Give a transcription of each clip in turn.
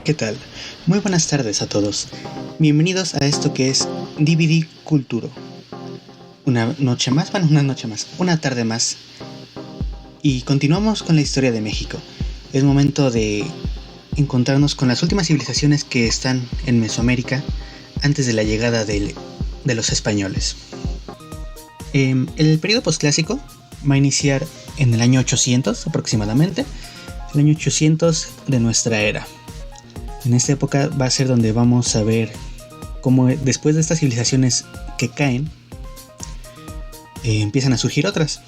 ¿Qué tal? Muy buenas tardes a todos. Bienvenidos a esto que es DVD Culturo. Una noche más, una tarde más. Y continuamos con la historia de México. Es momento de encontrarnos con las últimas civilizaciones que están en Mesoamérica antes de la llegada de los españoles. El periodo postclásico va a iniciar en el año 800 aproximadamente, el año 800 de nuestra era. En esta época va a ser donde vamos a ver cómo después de estas civilizaciones que caen, empiezan a surgir otras.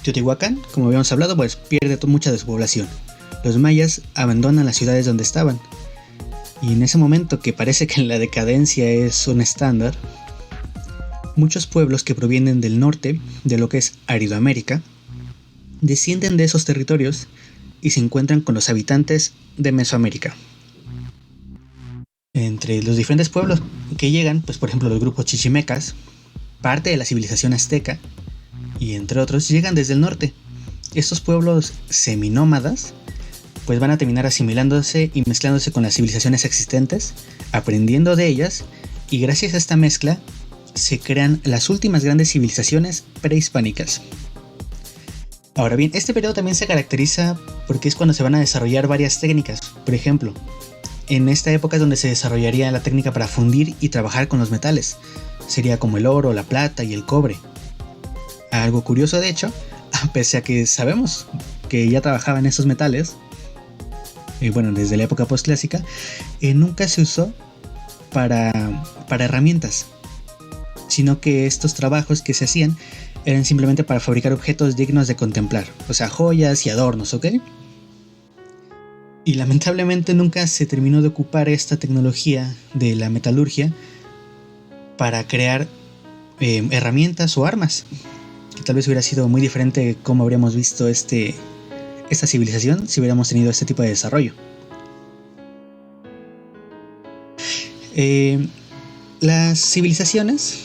Teotihuacán, como habíamos hablado, pues pierde mucha de su población. Los mayas abandonan las ciudades donde estaban. Y en ese momento que parece que la decadencia es un estándar, muchos pueblos que provienen del norte, de lo que es Aridoamérica, descienden de esos territorios y se encuentran con los habitantes de Mesoamérica. Entre los diferentes pueblos que llegan, pues por ejemplo los grupos chichimecas, parte de la civilización azteca, y entre otros llegan desde el norte. Estos pueblos seminómadas pues van a terminar asimilándose y mezclándose con las civilizaciones existentes, aprendiendo de ellas, y gracias a esta mezcla se crean las últimas grandes civilizaciones prehispánicas. Ahora bien, este periodo también se caracteriza porque es cuando se van a desarrollar varias técnicas. Por ejemplo, en esta época es donde se desarrollaría la técnica para fundir y trabajar con los metales. Sería como el oro, la plata y el cobre. Algo curioso de hecho, pese a que sabemos que ya trabajaban esos metales, desde la época postclásica, nunca se usó para herramientas, sino que estos trabajos que se hacían eran simplemente para fabricar objetos dignos de contemplar, o sea, joyas y adornos, ¿ok? Y lamentablemente nunca se terminó de ocupar esta tecnología de la metalurgia para crear herramientas o armas, que tal vez hubiera sido muy diferente cómo habríamos visto esta civilización si hubiéramos tenido este tipo de desarrollo. Las civilizaciones,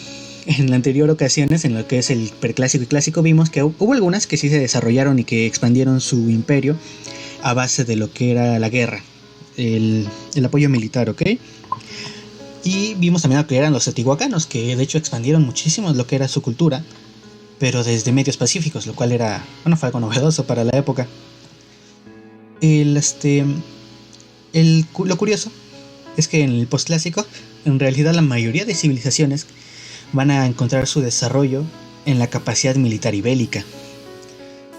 en la anterior ocasiones, en lo que es el preclásico y clásico, vimos que hubo algunas que sí se desarrollaron y que expandieron su imperio a base de lo que era la guerra, el apoyo militar, ¿ok? Y vimos también lo que eran los teotihuacanos, que de hecho expandieron muchísimo lo que era su cultura, pero desde medios pacíficos, lo cual era, fue algo novedoso para la época. Lo curioso es que en el postclásico, en realidad la mayoría de civilizaciones van a encontrar su desarrollo en la capacidad militar y bélica.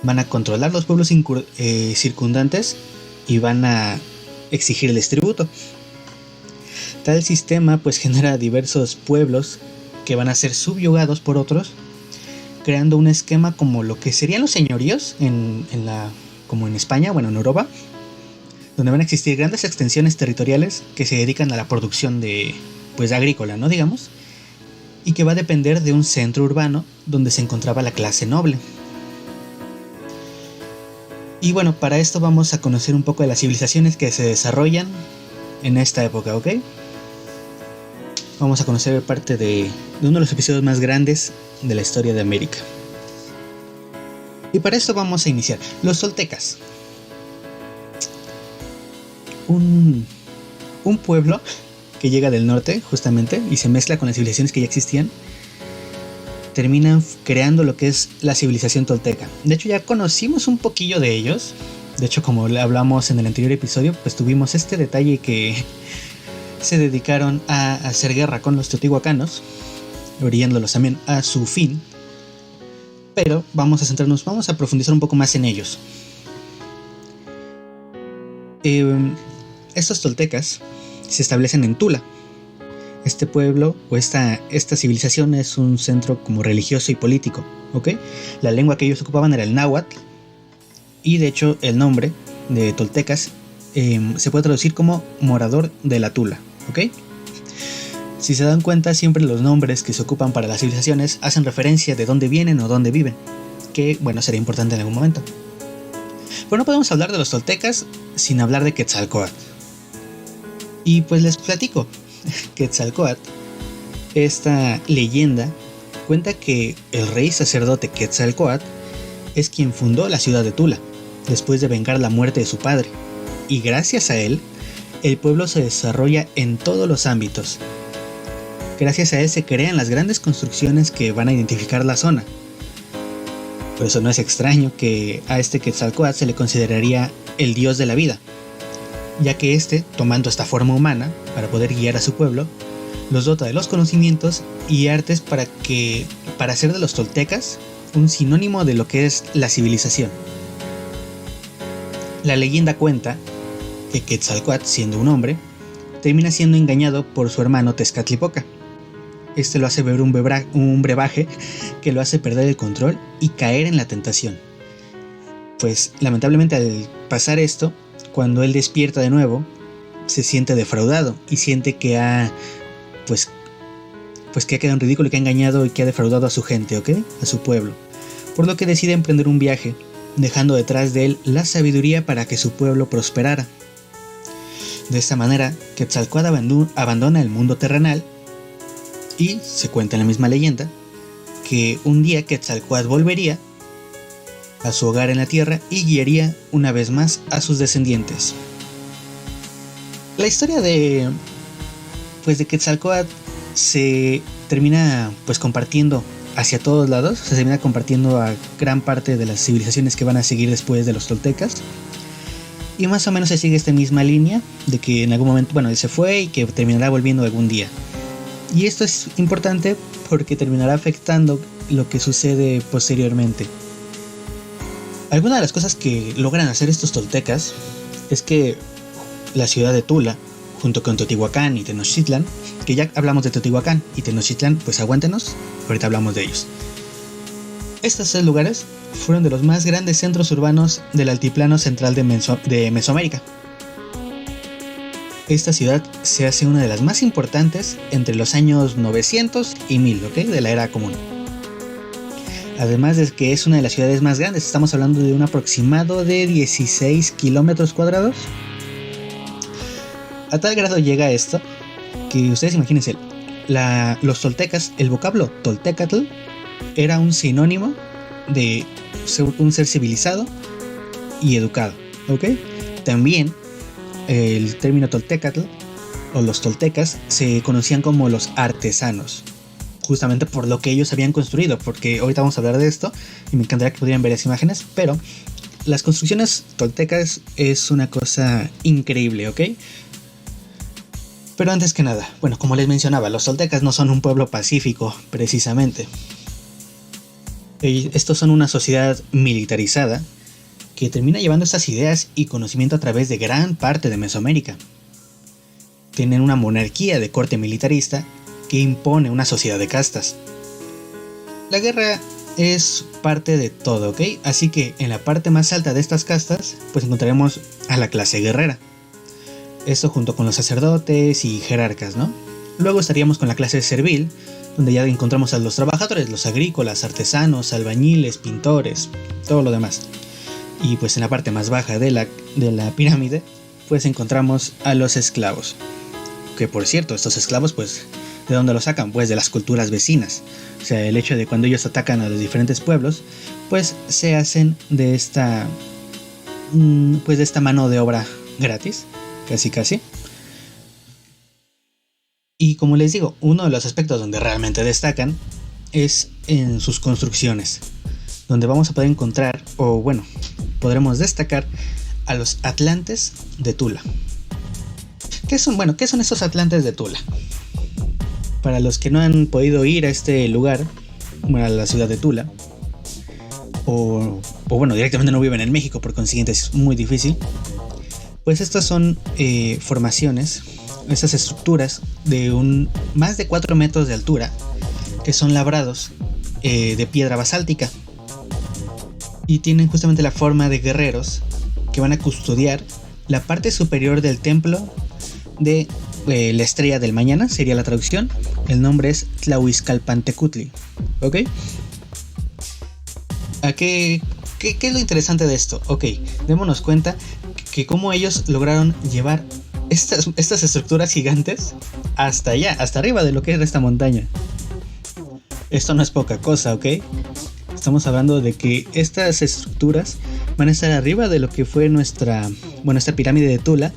Van a controlar los pueblos circundantes y van a exigirles tributo. Tal sistema pues genera diversos pueblos que van a ser subyugados por otros, creando un esquema como lo que serían los señoríos como en España, en Europa, donde van a existir grandes extensiones territoriales que se dedican a la producción de agrícola, ¿no? Digamos, y que va a depender de un centro urbano donde se encontraba la clase noble. Y para esto vamos a conocer un poco de las civilizaciones que se desarrollan en esta época, ¿ok? Vamos a conocer parte de uno de los episodios más grandes de la historia de América. Y para esto vamos a iniciar. Los toltecas. Un pueblo que llega del norte, justamente, y se mezcla con las civilizaciones que ya existían, terminan creando lo que es la civilización tolteca. De hecho, ya conocimos un poquillo de ellos. De hecho, como hablamos en el anterior episodio, pues tuvimos este detalle que se dedicaron a hacer guerra con los teotihuacanos, orillándolos también a su fin. Pero vamos a profundizar un poco más en ellos. Estos toltecas se establecen en Tula. Este pueblo o esta civilización es un centro como religioso y político, ¿ok? La lengua que ellos ocupaban era el náhuatl, y de hecho el nombre de toltecas se puede traducir como morador de la Tula, ¿ok? Si se dan cuenta, siempre los nombres que se ocupan para las civilizaciones hacen referencia de dónde vienen o dónde viven, que será importante en algún momento. Pero no podemos hablar de los toltecas sin hablar de Quetzalcóatl. Y pues les platico. Quetzalcóatl Esta leyenda cuenta que el rey sacerdote Quetzalcóatl es quien fundó la ciudad de Tula, después de vengar la muerte de su padre, y gracias a él, el pueblo se desarrolla en todos los ámbitos. Gracias a él se crean las grandes construcciones que van a identificar la zona. Por eso no es extraño que a este Quetzalcóatl se le consideraría el dios de la vida, ya que este, tomando esta forma humana para poder guiar a su pueblo, los dota de los conocimientos y artes para hacer de los toltecas un sinónimo de lo que es la civilización. La leyenda cuenta que Quetzalcóatl, siendo un hombre, termina siendo engañado por su hermano Tezcatlipoca. Este lo hace beber un brebaje que lo hace perder el control y caer en la tentación. Pues lamentablemente al pasar esto, cuando él despierta de nuevo, se siente defraudado y siente que ha que ha quedado en ridículo y que ha engañado y que ha defraudado a su gente, ¿ok? A su pueblo. Por lo que decide emprender un viaje, dejando detrás de él la sabiduría para que su pueblo prosperara. De esta manera, Quetzalcóatl abandona el mundo terrenal y se cuenta en la misma leyenda que un día Quetzalcóatl volvería a su hogar en la tierra y guiaría una vez más a sus descendientes. La historia de Quetzalcóatl se termina compartiendo hacia todos lados, se termina compartiendo a gran parte de las civilizaciones que van a seguir después de los toltecas. Y más o menos se sigue esta misma línea de que en algún momento, él se fue y que terminará volviendo algún día. Y esto es importante porque terminará afectando lo que sucede posteriormente. Algunas de las cosas que logran hacer estos toltecas es que la ciudad de Tula, junto con Teotihuacán y Tenochtitlan, que ya hablamos de Teotihuacán y Tenochtitlan, pues aguántenos, ahorita hablamos de ellos. Estos 3 lugares fueron de los más grandes centros urbanos del altiplano central de Mesoamérica. Esta ciudad se hace una de las más importantes entre los años 900 y 1000, ¿ok? De la era común. Además de que es una de las ciudades más grandes, estamos hablando de un aproximado de 16 kilómetros cuadrados. A tal grado llega esto que ustedes imagínense, los toltecas, el vocablo toltecatl era un sinónimo de un ser civilizado y educado, ¿ok? También el término toltecatl o los toltecas se conocían como los artesanos, justamente por lo que ellos habían construido, porque ahorita vamos a hablar de esto y me encantaría que pudieran ver las imágenes, pero las construcciones toltecas es una cosa increíble, ¿ok? Pero antes que nada, como les mencionaba, los toltecas no son un pueblo pacífico, precisamente. Estos son una sociedad militarizada que termina llevando estas ideas y conocimiento a través de gran parte de Mesoamérica. Tienen una monarquía de corte militarista que impone una sociedad de castas. La guerra es parte de todo, ¿ok? Así que en la parte más alta de estas castas, pues encontraremos a la clase guerrera. Esto junto con los sacerdotes y jerarcas, ¿no? Luego estaríamos con la clase servil, donde ya encontramos a los trabajadores, los agrícolas, artesanos, albañiles, pintores, todo lo demás. Y pues en la parte más baja de la pirámide, pues encontramos a los esclavos. Que por cierto, estos esclavos, pues, ¿de dónde los sacan? Pues de las culturas vecinas. O sea, el hecho de cuando ellos atacan a los diferentes pueblos, pues se hacen de esta mano de obra gratis, casi. Y como les digo, uno de los aspectos donde realmente destacan es en sus construcciones, donde vamos a poder encontrar, podremos destacar a los atlantes de Tula. ¿Qué son estos atlantes de Tula? Para los que no han podido ir a este lugar, a la ciudad de Tula, o directamente no viven en México, por consiguiente es muy difícil, pues estas son formaciones, estas estructuras de más de 4 metros de altura, que son labrados de piedra basáltica y tienen justamente la forma de guerreros que van a custodiar la parte superior del templo de la estrella del mañana, sería la traducción. El nombre es Tlahuizcalpantecutli, ¿ok? ¿Qué es lo interesante de esto? Ok, démonos cuenta que cómo ellos lograron llevar estas estructuras gigantes hasta allá, hasta arriba de lo que era esta montaña. Esto no es poca cosa, ¿ok? Estamos hablando de que estas estructuras van a estar arriba de lo que fue esta pirámide de Tula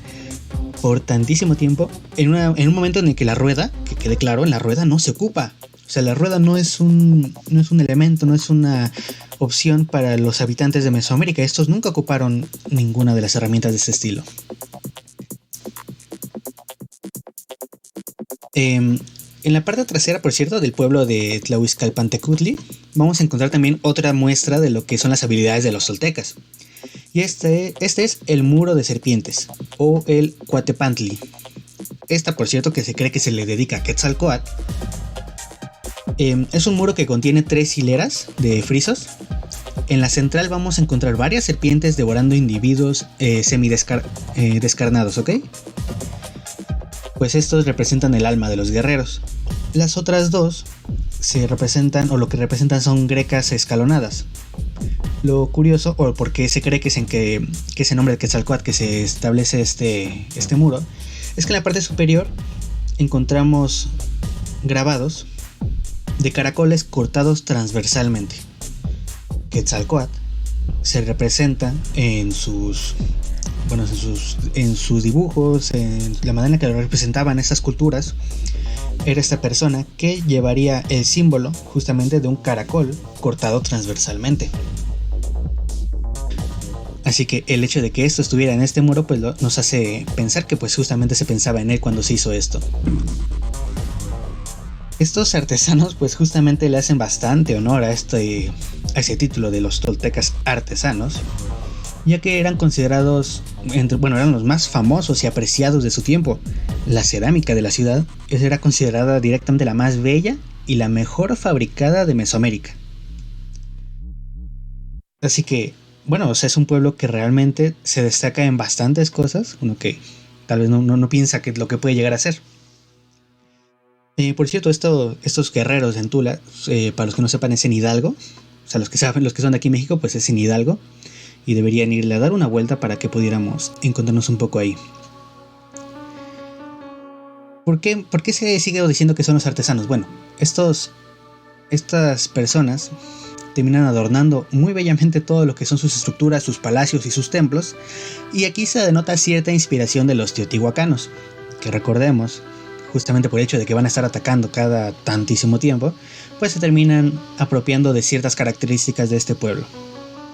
por tantísimo tiempo, en un momento en el que la rueda, que quede claro, la rueda no se ocupa. O sea, la rueda no es un elemento, no es una opción para los habitantes de Mesoamérica. Estos nunca ocuparon ninguna de las herramientas de ese estilo. En la parte trasera, por cierto, del pueblo de Tlahuizcalpantecutli, vamos a encontrar también otra muestra de lo que son las habilidades de los toltecas. Y este es el muro de serpientes, o el Cuatepantli. Esta, por cierto, que se cree que se le dedica a Quetzalcóatl. Es un muro que contiene 3 hileras de frisos. En la central vamos a encontrar varias serpientes devorando individuos descarnados, ¿ok? Pues estos representan el alma de los guerreros. Las otras 2 lo que representan son grecas escalonadas. Lo curioso, o porque se cree que ese nombre de Quetzalcóatl que se establece este muro, es que en la parte superior encontramos grabados de caracoles cortados transversalmente. Quetzalcóatl se representa en sus dibujos, en la manera en que lo representaban estas culturas. Era esta persona que llevaría el símbolo justamente de un caracol cortado transversalmente. Así que el hecho de que esto estuviera en este muro pues nos hace pensar que pues justamente se pensaba en él cuando se hizo esto. Estos artesanos pues justamente le hacen bastante honor a ese título de los toltecas artesanos, ya que eran considerados, eran los más famosos y apreciados de su tiempo. La cerámica de la ciudad era considerada directamente la más bella y la mejor fabricada de Mesoamérica. Así que, es un pueblo que realmente se destaca en bastantes cosas, uno que tal vez no piensa que lo que puede llegar a ser. Por cierto, estos guerreros en Tula, para los que no sepan, es en Hidalgo. O sea, los que son de aquí en México, pues es en Hidalgo. Y deberían irle a dar una vuelta para que pudiéramos encontrarnos un poco ahí. ¿Por qué se sigue diciendo que son los artesanos? Bueno, estas personas terminan adornando muy bellamente todo lo que son sus estructuras, sus palacios y sus templos. Y aquí se denota cierta inspiración de los teotihuacanos, que recordemos, justamente por el hecho de que van a estar atacando cada tantísimo tiempo, pues se terminan apropiando de ciertas características de este pueblo.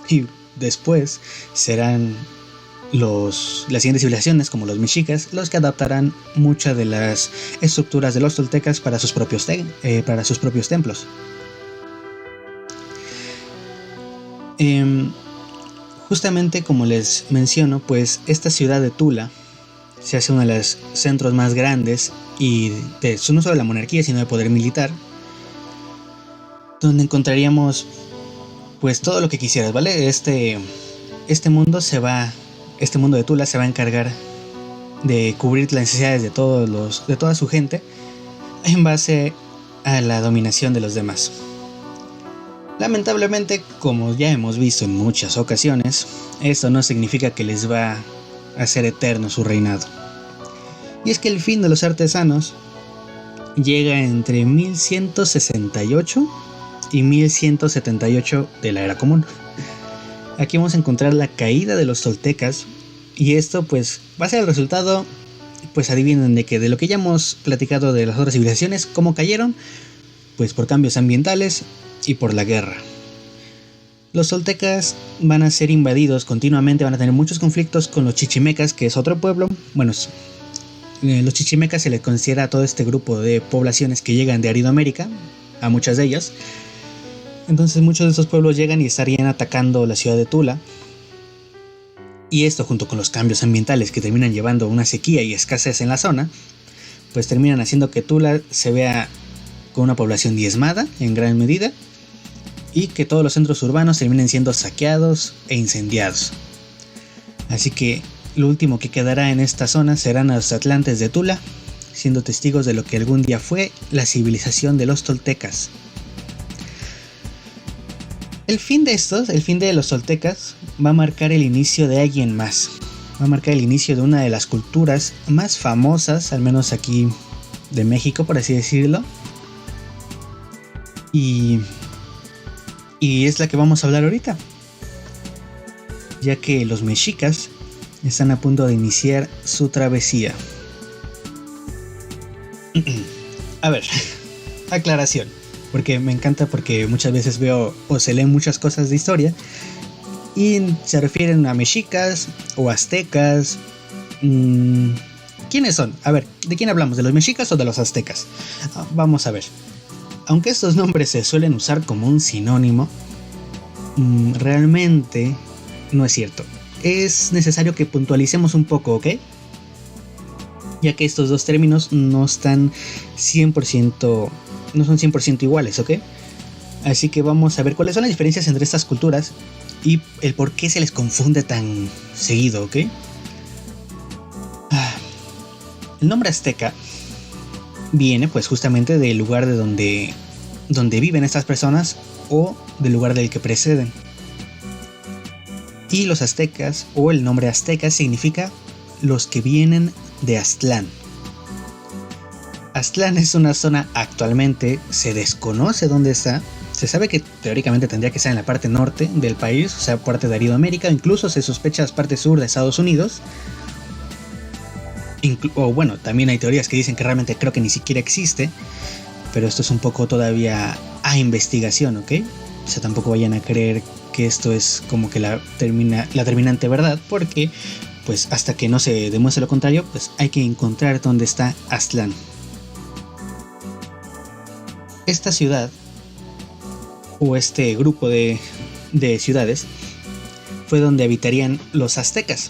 Y después serán las siguientes civilizaciones, como los mexicas, los que adaptarán muchas de las estructuras de los toltecas para sus propios templos. Justamente como les menciono, pues esta ciudad de Tula se hace uno de los centros más grandes y no solo de la monarquía, sino de poder militar, donde encontraríamos pues todo lo que quisieras, ¿vale? Este mundo de Tula se va a encargar de cubrir las necesidades de toda su gente en base a la dominación de los demás. Lamentablemente, como ya hemos visto en muchas ocasiones, esto no significa que les va a ser eterno su reinado. Y es que el fin de los artesanos llega entre 1168 y 1178 de la Era Común. Aquí vamos a encontrar la caída de los toltecas, y esto pues va a ser el resultado, pues adivinen de lo que ya hemos platicado de las otras civilizaciones, cómo cayeron, pues por cambios ambientales y por la guerra. Los toltecas van a ser invadidos continuamente, van a tener muchos conflictos con los chichimecas, que es otro pueblo. Los chichimecas se les considera a todo este grupo de poblaciones que llegan de Aridoamérica, a muchas de ellas. Entonces muchos de estos pueblos llegan y estarían atacando la ciudad de Tula. Y esto, junto con los cambios ambientales que terminan llevando a una sequía y escasez en la zona, pues terminan haciendo que Tula se vea con una población diezmada en gran medida, y que todos los centros urbanos terminen siendo saqueados e incendiados. Así que lo último que quedará en esta zona serán los atlantes de Tula, siendo testigos de lo que algún día fue la civilización de los toltecas. El fin de los toltecas va a marcar el inicio de alguien más, va a marcar el inicio de una de las culturas más famosas, al menos aquí de México, por así decirlo. Y es la que vamos a hablar ahorita, ya que los mexicas están a punto de iniciar su travesía. A ver, aclaración, porque me encanta, porque muchas veces veo o se leen muchas cosas de historia y se refieren a mexicas o aztecas. ¿Quiénes son? A ver, ¿de quién hablamos? ¿De los mexicas o de los aztecas? Vamos a ver. Aunque estos nombres se suelen usar como un sinónimo, realmente no es cierto. Es necesario que puntualicemos un poco, ¿ok? Ya que estos dos términos no están 100%, no son 100% iguales, ¿ok? Así que vamos a ver cuáles son las diferencias entre estas culturas y el por qué se les confunde tan seguido, ¿ok? El nombre azteca viene pues justamente del lugar de donde viven estas personas o del lugar del que preceden. Y los aztecas, o el nombre azteca, significa los que vienen de Aztlán. Aztlán es una zona, actualmente se desconoce dónde está. Se sabe que teóricamente tendría que estar en la parte norte del país, o sea, parte de Aridoamérica, incluso se sospecha la parte sur de Estados Unidos. O bueno, también hay teorías que dicen que realmente creo que ni siquiera existe, pero esto es un poco todavía a investigación, ¿ok? O sea, tampoco vayan a creer que esto es como que la terminante verdad, porque pues hasta que no se demuestre lo contrario, pues hay que encontrar dónde está Aztlán. Esta ciudad, o este grupo de ciudades, fue donde habitarían los aztecas.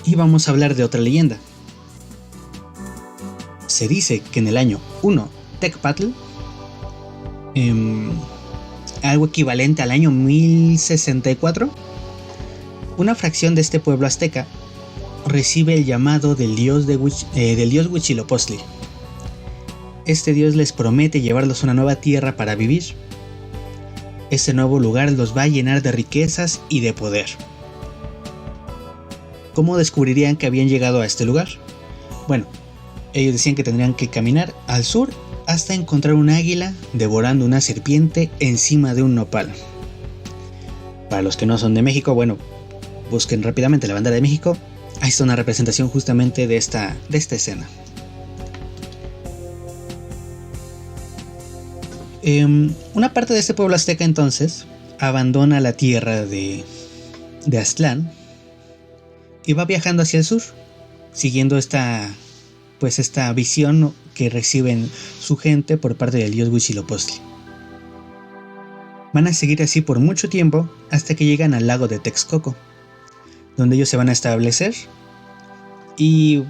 Y vamos a hablar de otra leyenda. Se dice que en el año 1 Tecpatl, algo equivalente al año 1064, una fracción de este pueblo azteca recibe el llamado del dios Huitzilopochtli. Este dios les promete llevarlos a una nueva tierra para vivir. Este nuevo lugar los va a llenar de riquezas y de poder. ¿Cómo descubrirían que habían llegado a este lugar? Bueno, ellos decían que tendrían que caminar al sur hasta encontrar un águila devorando una serpiente encima de un nopal. Para los que no son de México, bueno, busquen rápidamente la bandera de México. Ahí está una representación justamente de esta escena. Una parte de este pueblo azteca entonces abandona la tierra de Aztlán y va viajando hacia el sur, siguiendo esta visión que reciben su gente por parte del dios Huitzilopochtli. Van a seguir así por mucho tiempo hasta que llegan al lago de Texcoco, donde ellos se van a establecer. Y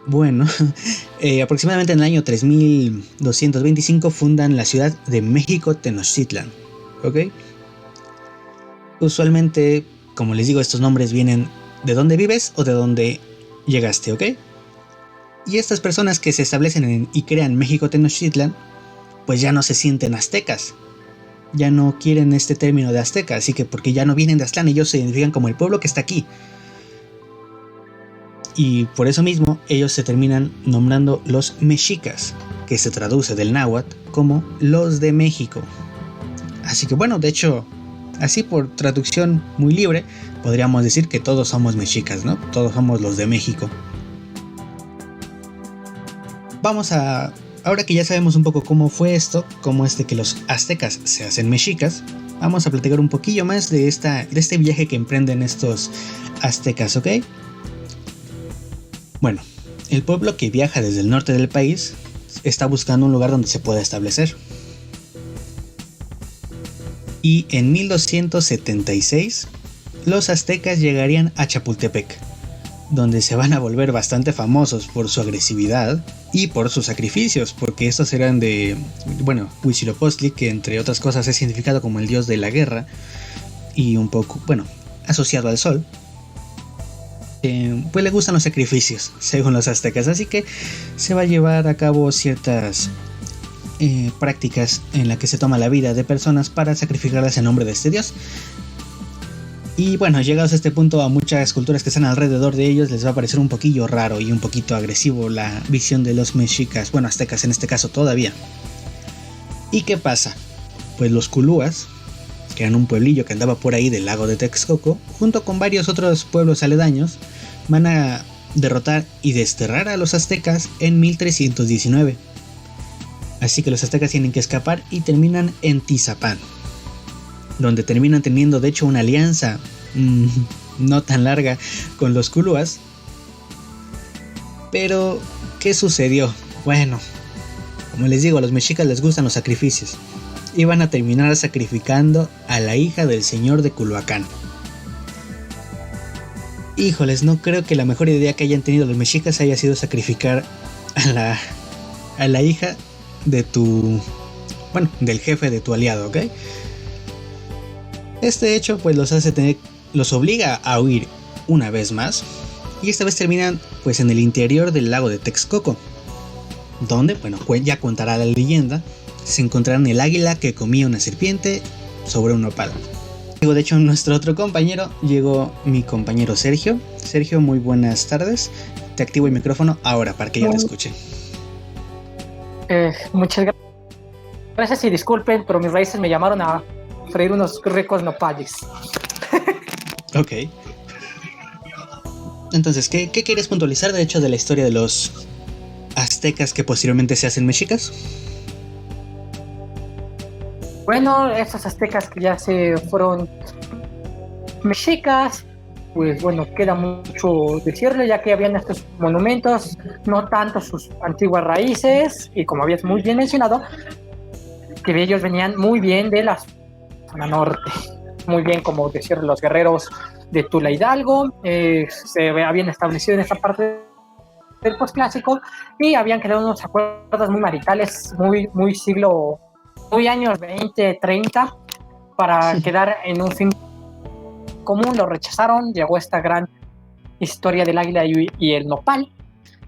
bueno, aproximadamente en el año 3225 fundan la ciudad de México Tenochtitlan, ¿ok? Usualmente, como les digo, estos nombres vienen de dónde vives o de dónde llegaste, ¿ok? Y estas personas que se establecen y crean México Tenochtitlan, pues ya no se sienten aztecas. Ya no quieren este término de azteca, así que porque ya no vienen de Aztlán, ellos se identifican como el pueblo que está aquí. Y por eso mismo ellos se terminan nombrando los mexicas, que se traduce del náhuatl como los de México. Así que bueno, de hecho, así por traducción muy libre, podríamos decir que todos somos mexicas, ¿no? Todos somos los de México. Ahora que ya sabemos un poco cómo fue esto, cómo es de que los aztecas se hacen mexicas, vamos a platicar un poquillo más de este viaje que emprenden estos aztecas, ¿ok? Bueno, el pueblo que viaja desde el norte del país está buscando un lugar donde se pueda establecer. Y en 1276, los aztecas llegarían a Chapultepec, donde se van a volver bastante famosos por su agresividad y por sus sacrificios, porque estos eran de, bueno, Huitzilopochtli, que entre otras cosas es significado como el dios de la guerra y un poco, bueno, asociado al sol. Pues le gustan los sacrificios, según los aztecas, así que se va a llevar a cabo ciertas prácticas en las que se toma la vida de personas para sacrificarlas en nombre de este dios. Y bueno, llegados a este punto, a muchas culturas que están alrededor de ellos les va a parecer un poquillo raro y un poquito agresivo la visión de los mexicas, bueno, aztecas en este caso todavía. ¿Y qué pasa? Pues los culúas, que eran un pueblillo que andaba por ahí del lago de Texcoco, junto con varios otros pueblos aledaños, van a derrotar y desterrar a los aztecas en 1319. Así que los aztecas tienen que escapar y terminan en Tizapán, donde terminan teniendo de hecho una alianza no tan larga con los culúas. Pero, ¿qué sucedió? Bueno, como les digo, a los mexicas les gustan los sacrificios. Iban a terminar sacrificando a la hija del señor de Culhuacán. Híjoles, no creo que la mejor idea que hayan tenido los mexicas haya sido sacrificar a la hija de tu... bueno, del jefe de tu aliado, ¿ok? Este hecho pues los obliga a huir una vez más, y esta vez terminan pues en el interior del lago de Texcoco, donde, bueno, ya contará la leyenda, se encontrarán el águila que comía una serpiente sobre un nopal. De hecho, nuestro otro compañero, llegó mi compañero Sergio. Sergio, muy buenas tardes. Te activo el micrófono ahora para que yo te escuche. Muchas gracias y disculpen, pero mis raíces me llamaron a freír unos ricos nopales. Ok. Entonces, ¿qué quieres puntualizar de hecho de la historia de los aztecas que posteriormente se hacen mexicas? Bueno, estos aztecas que ya se fueron mexicas, pues bueno, queda mucho decirle, ya que habían estos monumentos, no tanto sus antiguas raíces, y como habías muy bien mencionado, que ellos venían muy bien de la zona norte, muy bien, como decir, los guerreros de Tula Hidalgo, se habían establecido en esta parte del posclásico, y habían quedado unos acuerdos muy maritales, muy años 20, 30, para quedar en un fin común. Lo rechazaron, llegó esta gran historia del águila y el nopal,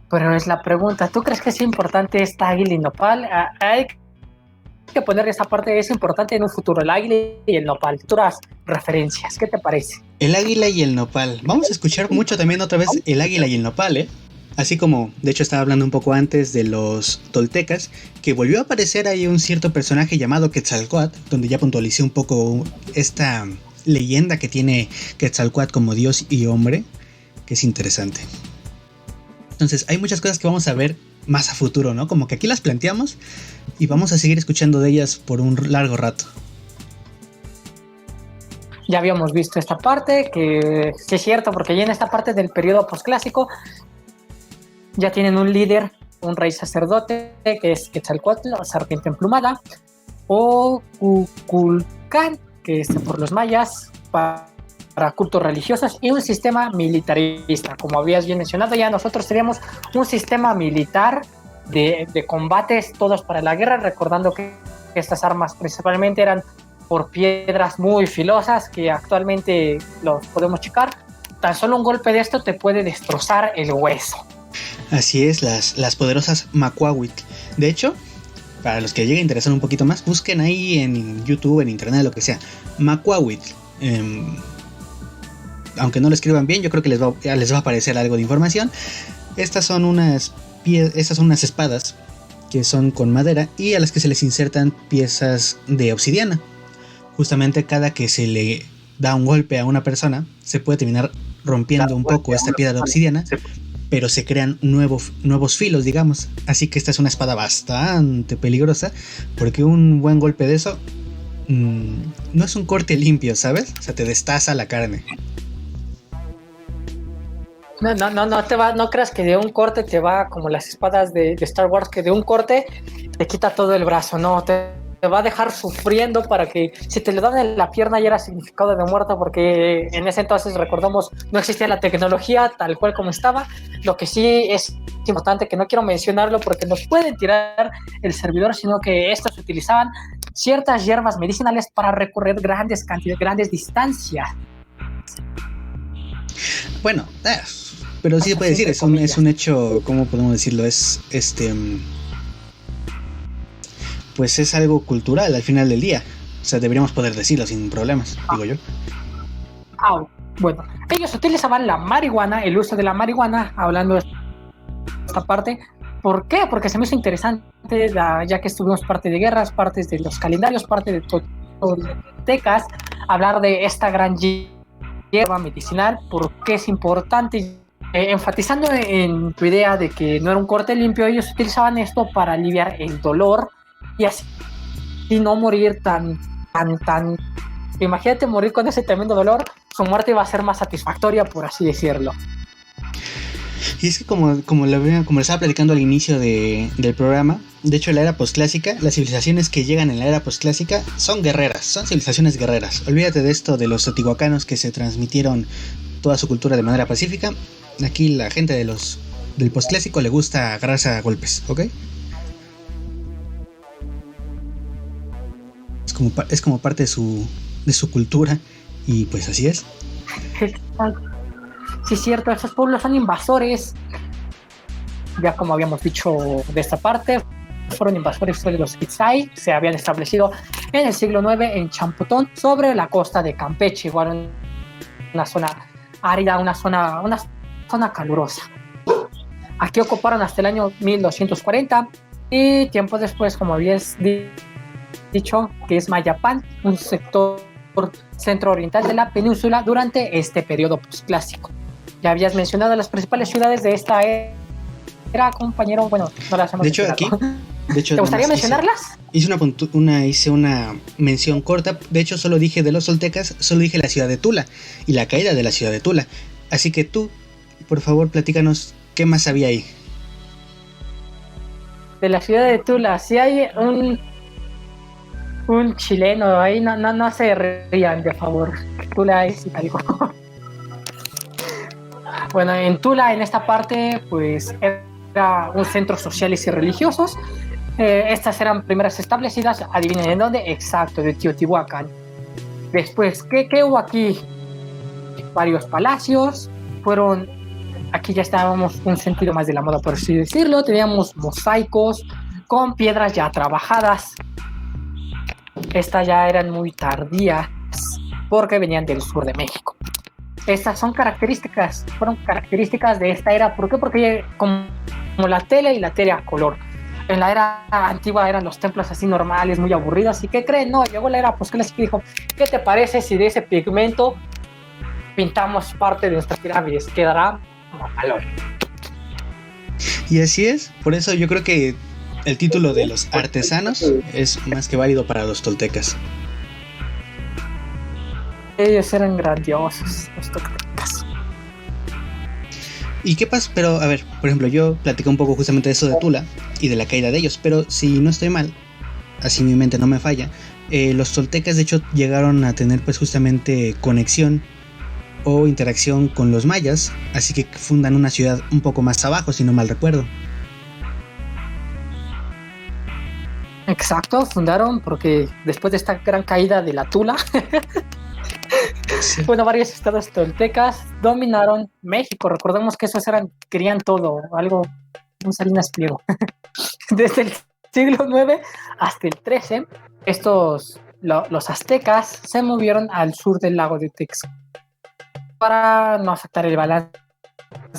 pero es la pregunta, ¿tú crees que es importante esta águila y nopal? Hay que poner esa parte, es importante en un futuro, el águila y el nopal, futuras referencias, ¿qué te parece? El águila y el nopal, vamos a escuchar mucho también otra vez el águila y el nopal, Así como, de hecho estaba hablando un poco antes de los toltecas, que volvió a aparecer ahí un cierto personaje llamado Quetzalcóatl, donde ya puntualicé un poco esta leyenda que tiene Quetzalcóatl como dios y hombre, que es interesante. Entonces hay muchas cosas que vamos a ver más a futuro, ¿no? Como que aquí las planteamos y vamos a seguir escuchando de ellas por un largo rato. Ya habíamos visto esta parte, que sí es cierto, porque ya en esta parte del periodo posclásico ya tienen un líder, un rey sacerdote, que es Quetzalcóatl, la serpiente emplumada, o Kukulcán, que es por los mayas, para cultos religiosos, y un sistema militarista. Como habías bien mencionado, ya nosotros teníamos un sistema militar de combates, todos para la guerra, recordando que estas armas principalmente eran por piedras muy filosas, que actualmente los podemos checar. Tan solo un golpe de esto te puede destrozar el hueso. Así es, las poderosas Macuahuitl. De hecho, para los que lleguen a interesar un poquito más, busquen ahí en YouTube, en internet, lo que sea, Macuahuitl. Aunque no lo escriban bien, yo creo que les va a aparecer algo de información. Estas son unas espadas que son con madera y a las que se les insertan piezas de obsidiana. Justamente cada que se le da un golpe a una persona, se puede terminar rompiendo un poco esta piedra de obsidiana, pero se crean nuevos filos, digamos. Así que esta es una espada bastante peligrosa, porque un buen golpe de eso no es un corte limpio, ¿sabes? O sea, te destaza la carne. No creas que de un corte te va como las espadas de Star Wars, que de un corte te quita todo el brazo. No, te va a dejar sufriendo, para que si te le dan en la pierna ya era significado de muerto, porque en ese entonces, recordamos, no existía la tecnología tal cual como estaba. Lo que sí es importante, que no quiero mencionarlo porque nos pueden tirar el servidor, sino que estos utilizaban ciertas hierbas medicinales para recorrer grandes cantidades, grandes distancias. Bueno, pero sí se puede decir, es un hecho, ¿cómo podemos decirlo? Pues es algo cultural al final del día. O sea, deberíamos poder decirlo sin problemas, digo yo. Bueno, ellos utilizaban la marihuana, el uso de la marihuana, hablando de esta parte. ¿Por qué? Porque se me hizo interesante, ya que estuvimos parte de guerras, partes de los calendarios, parte de toltecas, hablar de esta gran hierba medicinal, por qué es importante. Enfatizando en tu idea de que no era un corte limpio, ellos utilizaban esto para aliviar el dolor y así no morir tan. Imagínate morir con ese tremendo dolor, su muerte va a ser más satisfactoria, por así decirlo. Y es que como les estaba platicando al inicio del programa, de hecho la era postclásica, las civilizaciones que llegan en la era postclásica son guerreras, son civilizaciones guerreras. Olvídate de esto de los teotihuacanos que se transmitieron toda su cultura de manera pacífica. Aquí la gente del postclásico le gusta agarrarse a golpes, ¿ok? Es como parte de su cultura y pues así es. Sí, es cierto, esos pueblos son invasores. Ya como habíamos dicho de esta parte, fueron invasores de los Itzai, se habían establecido en el siglo IX en Champotón, sobre la costa de Campeche, igual una zona árida, una zona calurosa. Aquí ocuparon hasta el año 1240 y tiempo después, como habías dicho, que es Mayapán, un sector centro-oriental de la península durante este periodo postclásico. Ya habías mencionado las principales ciudades de esta era, compañero. Bueno, no las hemos mencionado. ¿Te gustaría mencionarlas? Hice una mención corta. De hecho, solo dije de los toltecas, solo dije la ciudad de Tula y la caída de la ciudad de Tula. Así que tú, por favor, platícanos qué más había ahí. De la ciudad de Tula, si hay un chileno ahí, no se rían, de favor. Tula es itálico. Bueno, en Tula, en esta parte, pues era un centro sociales y religiosos. Estas eran primeras establecidas, adivinen en dónde, exacto, de Teotihuacán. Después, ¿qué hubo aquí? Varios palacios, aquí ya estábamos un sentido más de la moda, por así decirlo. Teníamos mosaicos con piedras ya trabajadas. Estas ya eran muy tardías porque venían del sur de México. Estas fueron características de esta era. ¿Por qué? Porque como la tela y la tela a color. En la era antigua eran los templos así normales, muy aburridos. ¿Y qué creen? No, llegó la era postclásica y dijo, ¿qué te parece si de ese pigmento pintamos parte de nuestras pirámides? Quedará mamalón. Y así es, por eso yo creo que el título de los artesanos es más que válido para los toltecas. Ellos eran grandiosos, los toltecas. ¿Y qué pasa? Pero, a ver, por ejemplo, yo platiqué un poco justamente de eso de Tula y de la caída de ellos, pero si no estoy mal, así mi mente no me falla, los toltecas de hecho llegaron a tener pues justamente conexión o interacción con los mayas, así que fundan una ciudad un poco más abajo, si no mal recuerdo. Exacto, fundaron porque después de esta gran caída de la Tula, sí. Bueno, varios estados toltecas dominaron México. Recordemos que esos querían todo, un Salinas Pliego. Desde el siglo IX hasta el XIII, los aztecas se movieron al sur del lago de Texcoco para no afectar el balance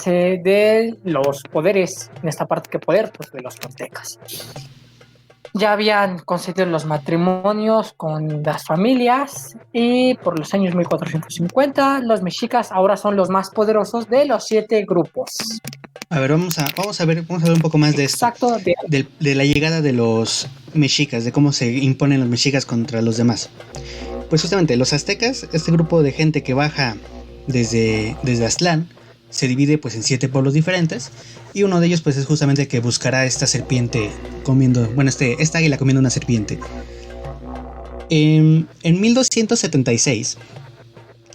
de los poderes, en esta parte que poder, pues de los toltecas. Ya habían concedido los matrimonios con las familias y por los años 1450 los mexicas ahora son los más poderosos de los 7 grupos. A ver, vamos a ver un poco más de esto. Exacto. De la llegada de los mexicas, de cómo se imponen los mexicas contra los demás. Pues justamente los aztecas, este grupo de gente que baja desde Aztlán, se divide pues en 7 pueblos diferentes y uno de ellos pues es justamente el que buscará esta serpiente esta águila comiendo una serpiente. En 1276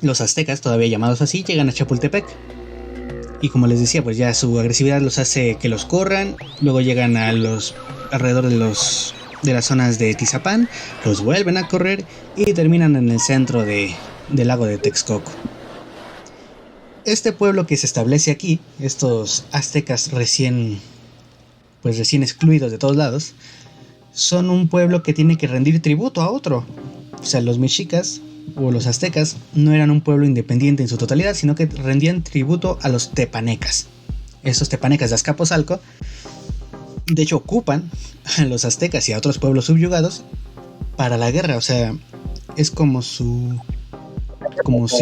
los aztecas, todavía llamados así, llegan a Chapultepec y como les decía pues ya su agresividad los hace que los corran. Luego llegan a alrededor de las zonas de Tizapán, los vuelven a correr y terminan en el centro del lago de Texcoco. Este pueblo que se establece aquí, estos aztecas recién excluidos de todos lados, son un pueblo que tiene que rendir tributo a otro. O sea, los mexicas o los aztecas no eran un pueblo independiente en su totalidad, sino que rendían tributo a los tepanecas. Esos tepanecas de Azcapotzalco, de hecho, ocupan a los aztecas y a otros pueblos subyugados para la guerra. O sea, es como si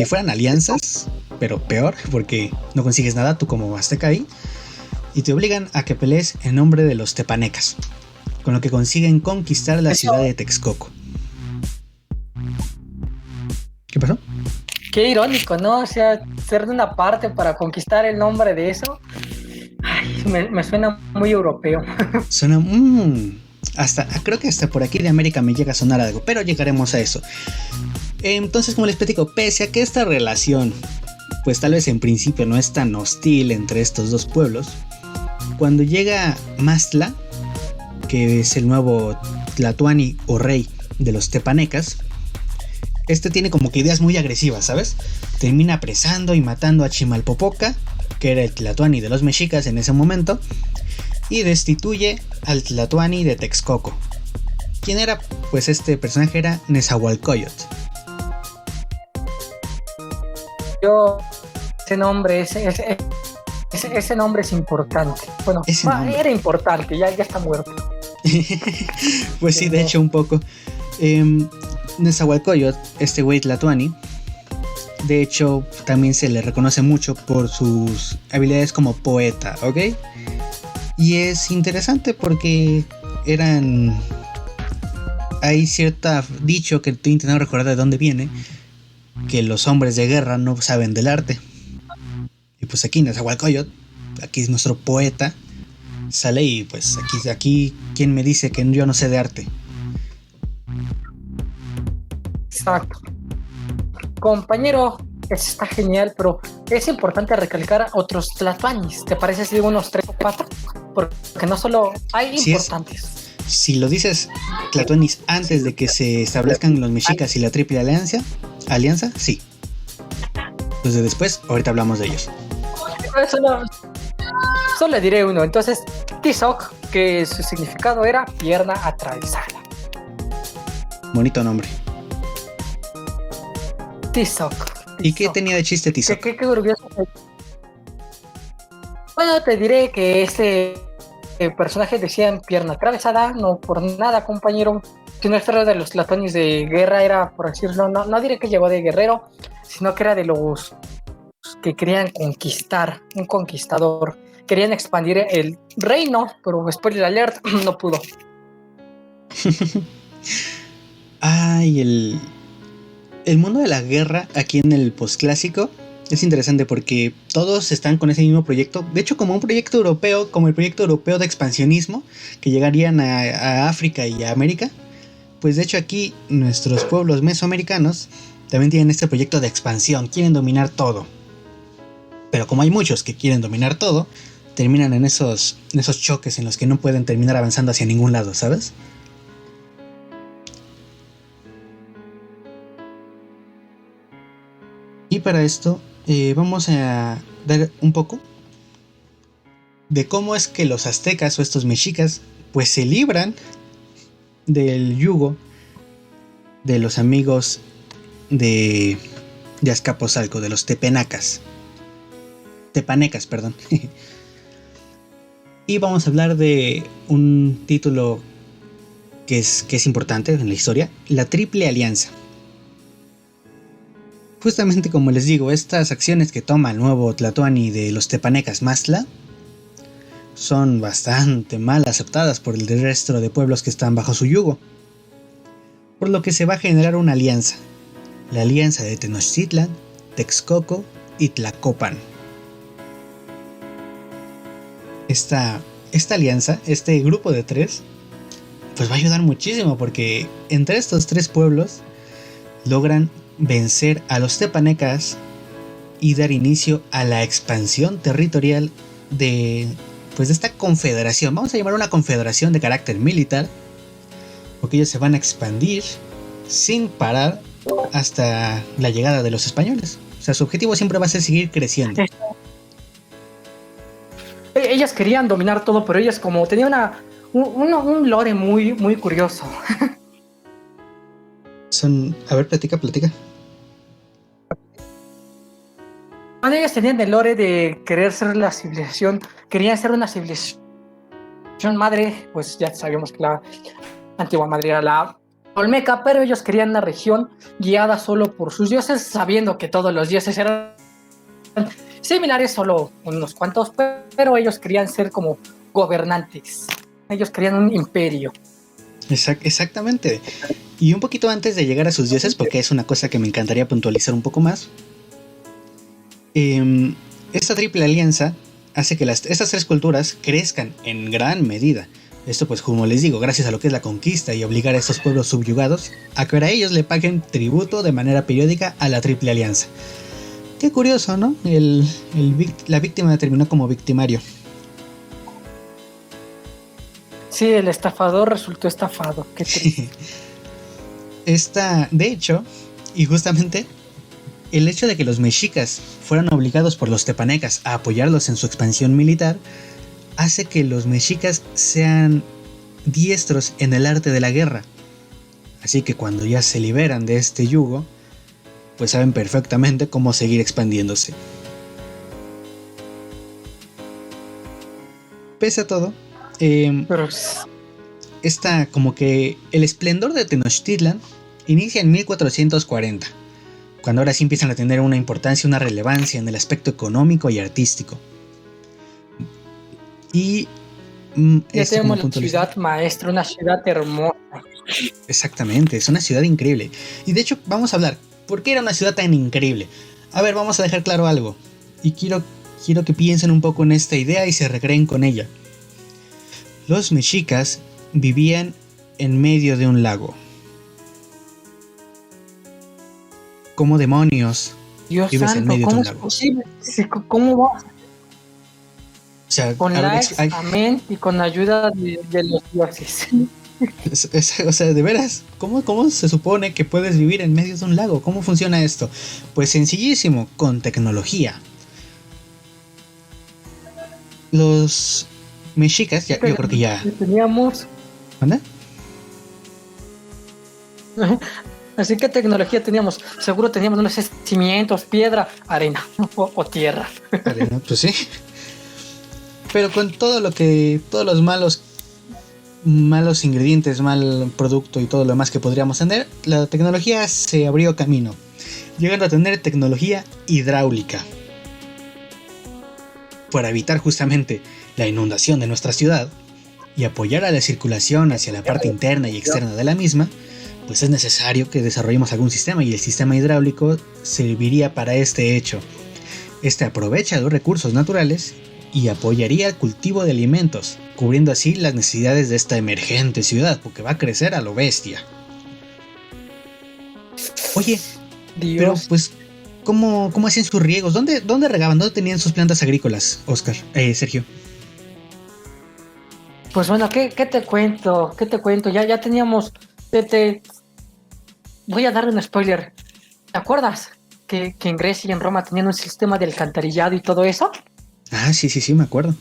fueran alianzas, pero peor, porque no consigues nada tú como azteca ahí, y te obligan a que pelees en nombre de los tepanecas, con lo que consiguen conquistar la ciudad de Texcoco. ¿Qué pasó? Qué irónico, ¿no? O sea, ser de una parte para conquistar el nombre de eso. Ay, me suena muy europeo. Suena... creo que hasta por aquí de América me llega a sonar algo, pero llegaremos a eso. Entonces, como les platico, pese a que esta relación, pues tal vez en principio no es tan hostil entre estos dos pueblos, cuando llega Mastla, que es el nuevo Tlatoani o rey de los tepanecas, este tiene como que ideas muy agresivas, ¿sabes? Termina apresando y matando a Chimalpopoca, que era el Tlatoani de los mexicas en ese momento, y destituye al Tlatoani de Texcoco. ¿Quién era? Pues este personaje era Nezahualcóyotl. Ese nombre, ese nombre es importante. Bueno, era importante, ya está muerto. Pues sí, de hecho un poco. Nezahualcóyotl, este güey Tlatoani, de hecho también se le reconoce mucho por sus habilidades como poeta, ¿ok? Y es interesante porque hay cierto dicho que estoy intentando recordar de dónde viene, que los hombres de guerra no saben del arte. Y pues aquí Nezahualcóyotl, aquí es nuestro poeta, sale y pues aquí ¿quién me dice que yo no sé de arte? Exacto. Compañero, está genial, pero es importante recalcar otros tlatoanis. ¿Te parece si digo unos 3 o 4? Porque no solo hay importantes. Si lo dices tlatoanis antes de que se establezcan los mexicas y la triple alianza, sí. Entonces después, ahorita hablamos de ellos. Solo le diré uno. Entonces, Tizoc, que su significado era pierna atravesada. Bonito nombre. Tizoc. ¿Y qué tenía de chiste Tizoc? Qué orgulloso. Bueno, te diré que ese personaje decía pierna atravesada, no por nada, compañero. Que no era de los tlatoanis de guerra, era, por decirlo, no diré que llegó de guerrero, sino que era de los que querían conquistar, un conquistador. Querían expandir el reino, pero spoiler alert, no pudo. Ay, el mundo de la guerra aquí en el postclásico es interesante porque todos están con ese mismo proyecto. De hecho, como un proyecto europeo, como el proyecto europeo de expansionismo, que llegarían a África y a América. Pues de hecho aquí nuestros pueblos mesoamericanos también tienen este proyecto de expansión, quieren dominar todo. Pero como hay muchos que quieren dominar todo, terminan en esos choques en los que no pueden terminar avanzando hacia ningún lado, ¿sabes? Y para esto vamos a dar un poco de cómo es que los aztecas o estos mexicas pues se libran del yugo de los amigos de Azcapotzalco, de los tepanecas, perdón. Y vamos a hablar de un título que es importante en la historia, la Triple Alianza. Justamente como les digo, estas acciones que toma el nuevo Tlatoani de los tepanecas Mastla son bastante mal aceptadas por el resto de pueblos que están bajo su yugo, por lo que se va a generar una alianza, la alianza de Tenochtitlan, Texcoco y Tlacopan. Esta alianza, este grupo de 3, pues va a ayudar muchísimo porque entre estos 3 pueblos logran vencer a los tepanecas y dar inicio a la expansión territorial de esta confederación. Vamos a llamar una confederación de carácter militar, porque ellos se van a expandir sin parar hasta la llegada de los españoles. O sea, su objetivo siempre va a ser seguir creciendo. Ellas querían dominar todo, pero ellas como tenían un lore muy, muy curioso. A ver, platica. Bueno, ellos tenían el lore de querer ser la civilización, querían ser una civilización madre, pues ya sabíamos que la antigua madre era la Olmeca, pero ellos querían una región guiada solo por sus dioses, sabiendo que todos los dioses eran similares, solo unos cuantos, pero ellos querían ser como gobernantes, ellos querían un imperio. Exactamente. Y un poquito antes de llegar a sus dioses, porque es una cosa que me encantaría puntualizar un poco más, esta triple alianza hace que estas tres culturas crezcan en gran medida. Esto pues como les digo, gracias a lo que es la conquista y obligar a estos pueblos subyugados a que ahora ellos le paguen tributo de manera periódica a la triple alianza. Qué curioso, ¿no? La víctima terminó como victimario. Sí, el estafador resultó estafado. Qué triste. De hecho, y justamente, el hecho de que los mexicas fueran obligados por los tepanecas a apoyarlos en su expansión militar hace que los mexicas sean diestros en el arte de la guerra. Así que cuando ya se liberan de este yugo, pues saben perfectamente cómo seguir expandiéndose. Pese a todo, como que el esplendor de Tenochtitlan inicia en 1440, cuando ahora sí empiezan a tener una importancia, una relevancia en el aspecto económico y artístico. Y ya tenemos la ciudad maestra, una ciudad hermosa. Exactamente, es una ciudad increíble. Y de hecho vamos a hablar, ¿por qué era una ciudad tan increíble? A ver, vamos a dejar claro algo. Y quiero que piensen un poco en esta idea y se recreen con ella. Los mexicas vivían en medio de un lago. ¿Cómo demonios Dios vives santo, en medio de un lago? ¿Cómo es posible? ¿Cómo vas? O sea, con amén y con ayuda de los dioses. O sea, de veras, ¿cómo se supone que puedes vivir en medio de un lago? ¿Cómo funciona esto? Pues sencillísimo, con tecnología. Los mexicas, yo creo que ya... Teníamos... ¿Anda? Así que tecnología teníamos, seguro teníamos unos cimientos, piedra, arena o tierra. Arena, pues sí. Pero con todos los malos ingredientes, mal producto y todo lo demás que podríamos tener, la tecnología se abrió camino, llegando a tener tecnología hidráulica. Para evitar justamente la inundación de nuestra ciudad y apoyar a la circulación hacia la parte interna y externa de la misma, pues es necesario que desarrollemos algún sistema, y el sistema hidráulico serviría para este hecho. Este aprovecha los recursos naturales y apoyaría el cultivo de alimentos, cubriendo así las necesidades de esta emergente ciudad, porque va a crecer a lo bestia. Oye, Dios. Pero pues, ¿cómo hacían sus riegos? ¿Dónde regaban? ¿Dónde tenían sus plantas agrícolas, Sergio? Pues bueno, ¿qué te cuento? Ya teníamos... Voy a darle un spoiler. ¿Te acuerdas que en Grecia y en Roma tenían un sistema de alcantarillado y todo eso? Ah, sí, me acuerdo.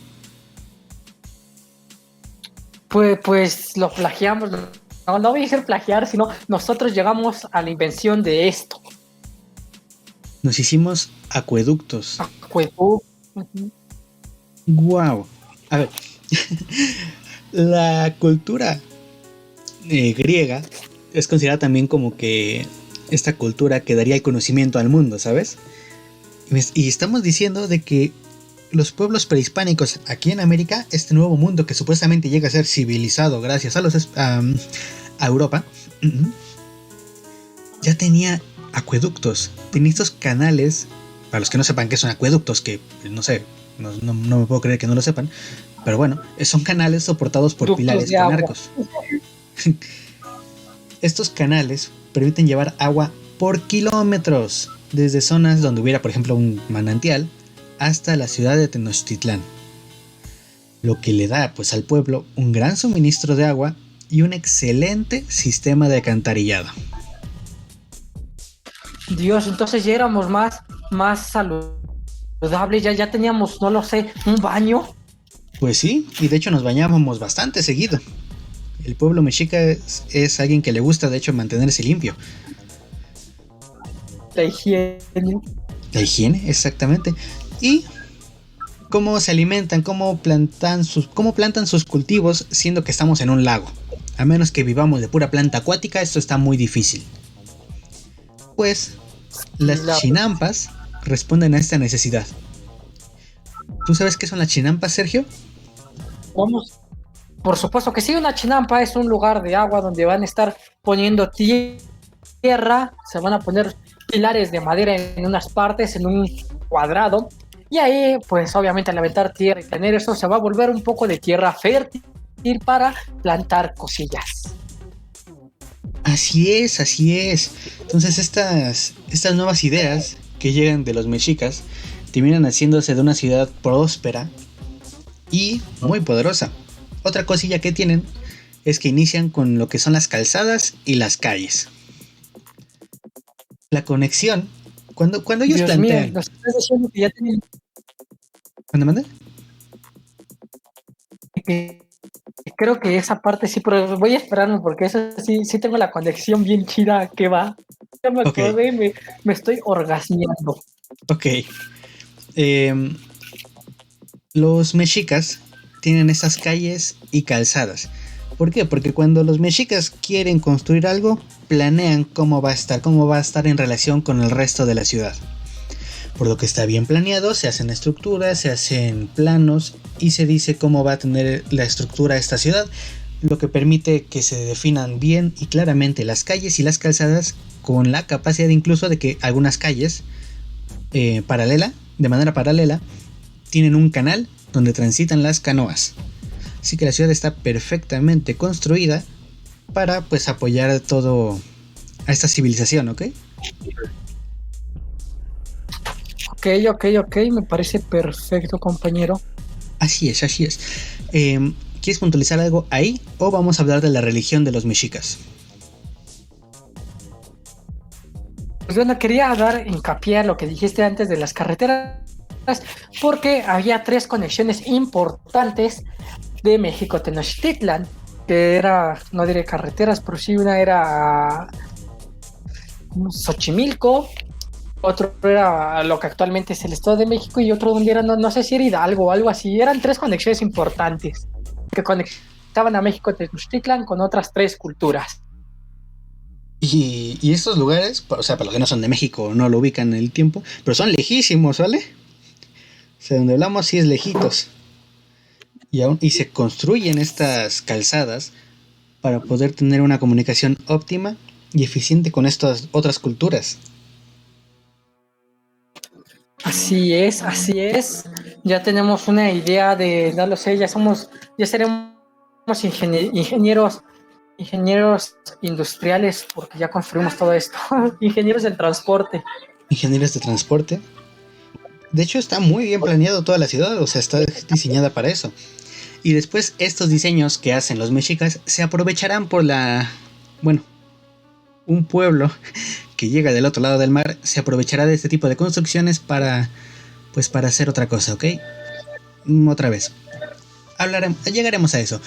Pues lo plagiamos. No voy a decir plagiar, sino nosotros llegamos a la invención de esto. Nos hicimos acueductos. Acueductos. Wow. A ver, la cultura griega es considerada también como que esta cultura que daría el conocimiento al mundo, ¿sabes? Y estamos diciendo de que los pueblos prehispánicos aquí en América, este nuevo mundo que supuestamente llega a ser civilizado gracias a Europa, ya tenía acueductos, tenía estos canales. Para los que no sepan qué son acueductos, que no sé, no me puedo creer que no lo sepan, pero bueno, son canales soportados por pilares con arcos. Estos canales permiten llevar agua por kilómetros, desde zonas donde hubiera, por ejemplo, un manantial, hasta la ciudad de Tenochtitlán, lo que le da pues al pueblo un gran suministro de agua y un excelente sistema de alcantarillado. Dios, entonces ya éramos más saludables, ya teníamos, no lo sé, un baño. Pues sí, y de hecho nos bañábamos bastante seguido. El pueblo mexica es alguien que le gusta de hecho mantenerse limpio. La higiene. La higiene, exactamente. Y cómo se alimentan, cómo plantan sus cultivos, siendo que estamos en un lago. A menos que vivamos de pura planta acuática, esto está muy difícil. Pues las chinampas responden a esta necesidad. ¿Tú sabes qué son las chinampas, Sergio? Vamos. Por supuesto que sí, una chinampa es un lugar de agua donde van a estar poniendo tierra, se van a poner pilares de madera en unas partes, en un cuadrado, y ahí, pues obviamente al aventar tierra y tener eso, se va a volver un poco de tierra fértil para plantar cosillas. Así es, así es. Entonces estas nuevas ideas que llegan de los mexicas terminan haciéndose de una ciudad próspera y muy poderosa. Otra cosilla que tienen es que inician con lo que son las calzadas y las calles. La conexión, cuando ellos Dios plantean... mío, nos estás diciendo que ya tienen... ¿Cuándo manda? Creo que esa parte sí, pero voy a esperarme porque eso sí tengo la conexión bien chida que va. Ya me acordé, okay. me estoy orgasmeando. Ok. Los mexicas tienen esas calles y calzadas. ¿Por qué? Porque cuando los mexicas quieren construir algo, planean cómo va a estar en relación con el resto de la ciudad. Por lo que está bien planeado, se hacen estructuras, se hacen planos y se dice cómo va a tener la estructura esta ciudad, lo que permite que se definan bien y claramente las calles y las calzadas, con la capacidad incluso de que algunas calles de manera paralela, tienen un canal donde transitan las canoas. Así que la ciudad está perfectamente construida para pues apoyar a a esta civilización, ¿ok? Ok, me parece perfecto, compañero. Así es. ¿Quieres puntualizar algo ahí o vamos a hablar de la religión de los mexicas? Pues bueno, quería dar hincapié a lo que dijiste antes de las carreteras, porque había 3 conexiones importantes de México a Tenochtitlan, que era, no diré carreteras, pero sí una era Xochimilco, otro era lo que actualmente es el Estado de México y otro donde era, no sé si era Hidalgo o algo así. Eran 3 conexiones importantes que conectaban a México Tenochtitlan con otras 3 culturas. Y estos lugares, o sea, para los que no son de México, no lo ubican en el tiempo, pero son lejísimos, ¿vale? O sea, donde hablamos sí es lejitos. Y se construyen estas calzadas para poder tener una comunicación óptima y eficiente con estas otras culturas. Así es. Ya tenemos una idea de, no lo sé, ya seremos ingenieros industriales porque ya construimos todo esto. Ingenieros del transporte. Ingenieros de transporte. De hecho, está muy bien planeado toda la ciudad, o sea, está diseñada para eso. Y después estos diseños que hacen los mexicas se aprovecharán un pueblo que llega del otro lado del mar se aprovechará de este tipo de construcciones para hacer otra cosa, ¿ok? Otra vez. Llegaremos a eso.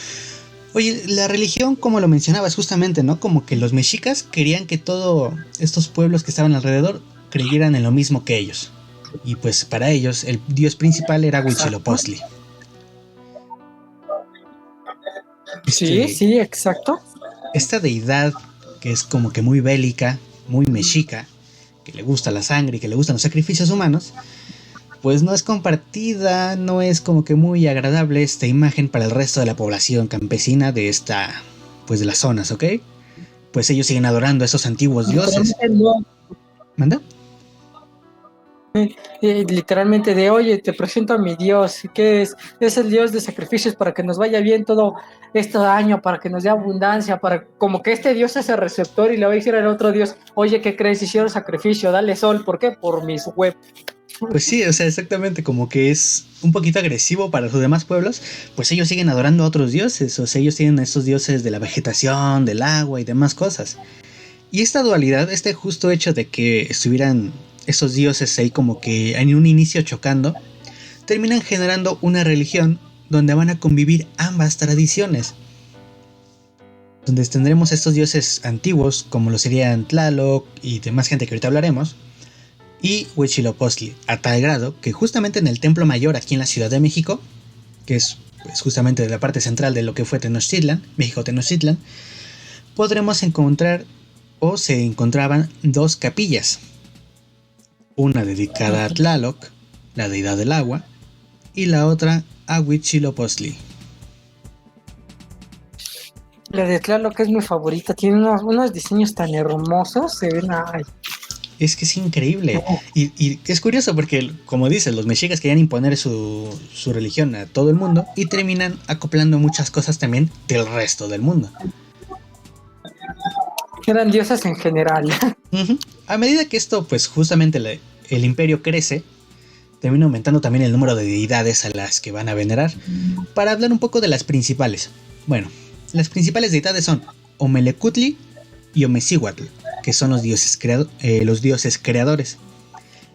Oye, la religión, como lo mencionabas justamente, ¿no? Como que los mexicas querían que todos estos pueblos que estaban alrededor creyeran en lo mismo que ellos. Y pues para ellos el dios principal era Huitzilopochtli. Sí, exacto. Esta deidad que es como que muy bélica, muy mexica, que le gusta la sangre y que le gustan los sacrificios humanos, pues no es compartida, no es como que muy agradable esta imagen para el resto de la población campesina de de las zonas, ¿ok? Pues ellos siguen adorando a esos antiguos dioses. ¿Manda? Literalmente de, oye, te presento a mi Dios, que es el Dios de sacrificios para que nos vaya bien todo este año, para que nos dé abundancia, para como que este Dios es el receptor y le va a decir al otro Dios, oye, ¿qué crees? Hicieron sacrificio, dale sol, ¿por qué? Por mis web. Pues sí, o sea, exactamente, como que es un poquito agresivo para los demás pueblos, pues ellos siguen adorando a otros dioses, o sea, ellos tienen a estos dioses de la vegetación, del agua y demás cosas. Y esta dualidad, este justo hecho de que estuvieran esos dioses ahí como que en un inicio chocando, terminan generando una religión donde van a convivir ambas tradiciones. Donde tendremos estos dioses antiguos, como lo serían Tlaloc y demás gente que ahorita hablaremos, y Huitzilopochtli, a tal grado que justamente en el Templo Mayor aquí en la Ciudad de México, que es pues, justamente de la parte central de lo que fue Tenochtitlan, México Tenochtitlan, podremos encontrar o se encontraban dos capillas, una dedicada a Tlaloc, la deidad del agua, y la otra a Huitzilopochtli. La de Tlaloc es mi favorita, tiene unos diseños tan hermosos, se ven ay. Es que es increíble. Y es curioso porque, como dices, los mexicas querían imponer su religión a todo el mundo y terminan acoplando muchas cosas también del resto del mundo. Eran diosas en general. Uh-huh. A medida que esto, pues justamente el imperio crece, termina aumentando también el número de deidades a las que van a venerar. Para hablar un poco de las principales. Bueno, las principales deidades son Omelecutli y Omecihuatl, que son los dioses creadores.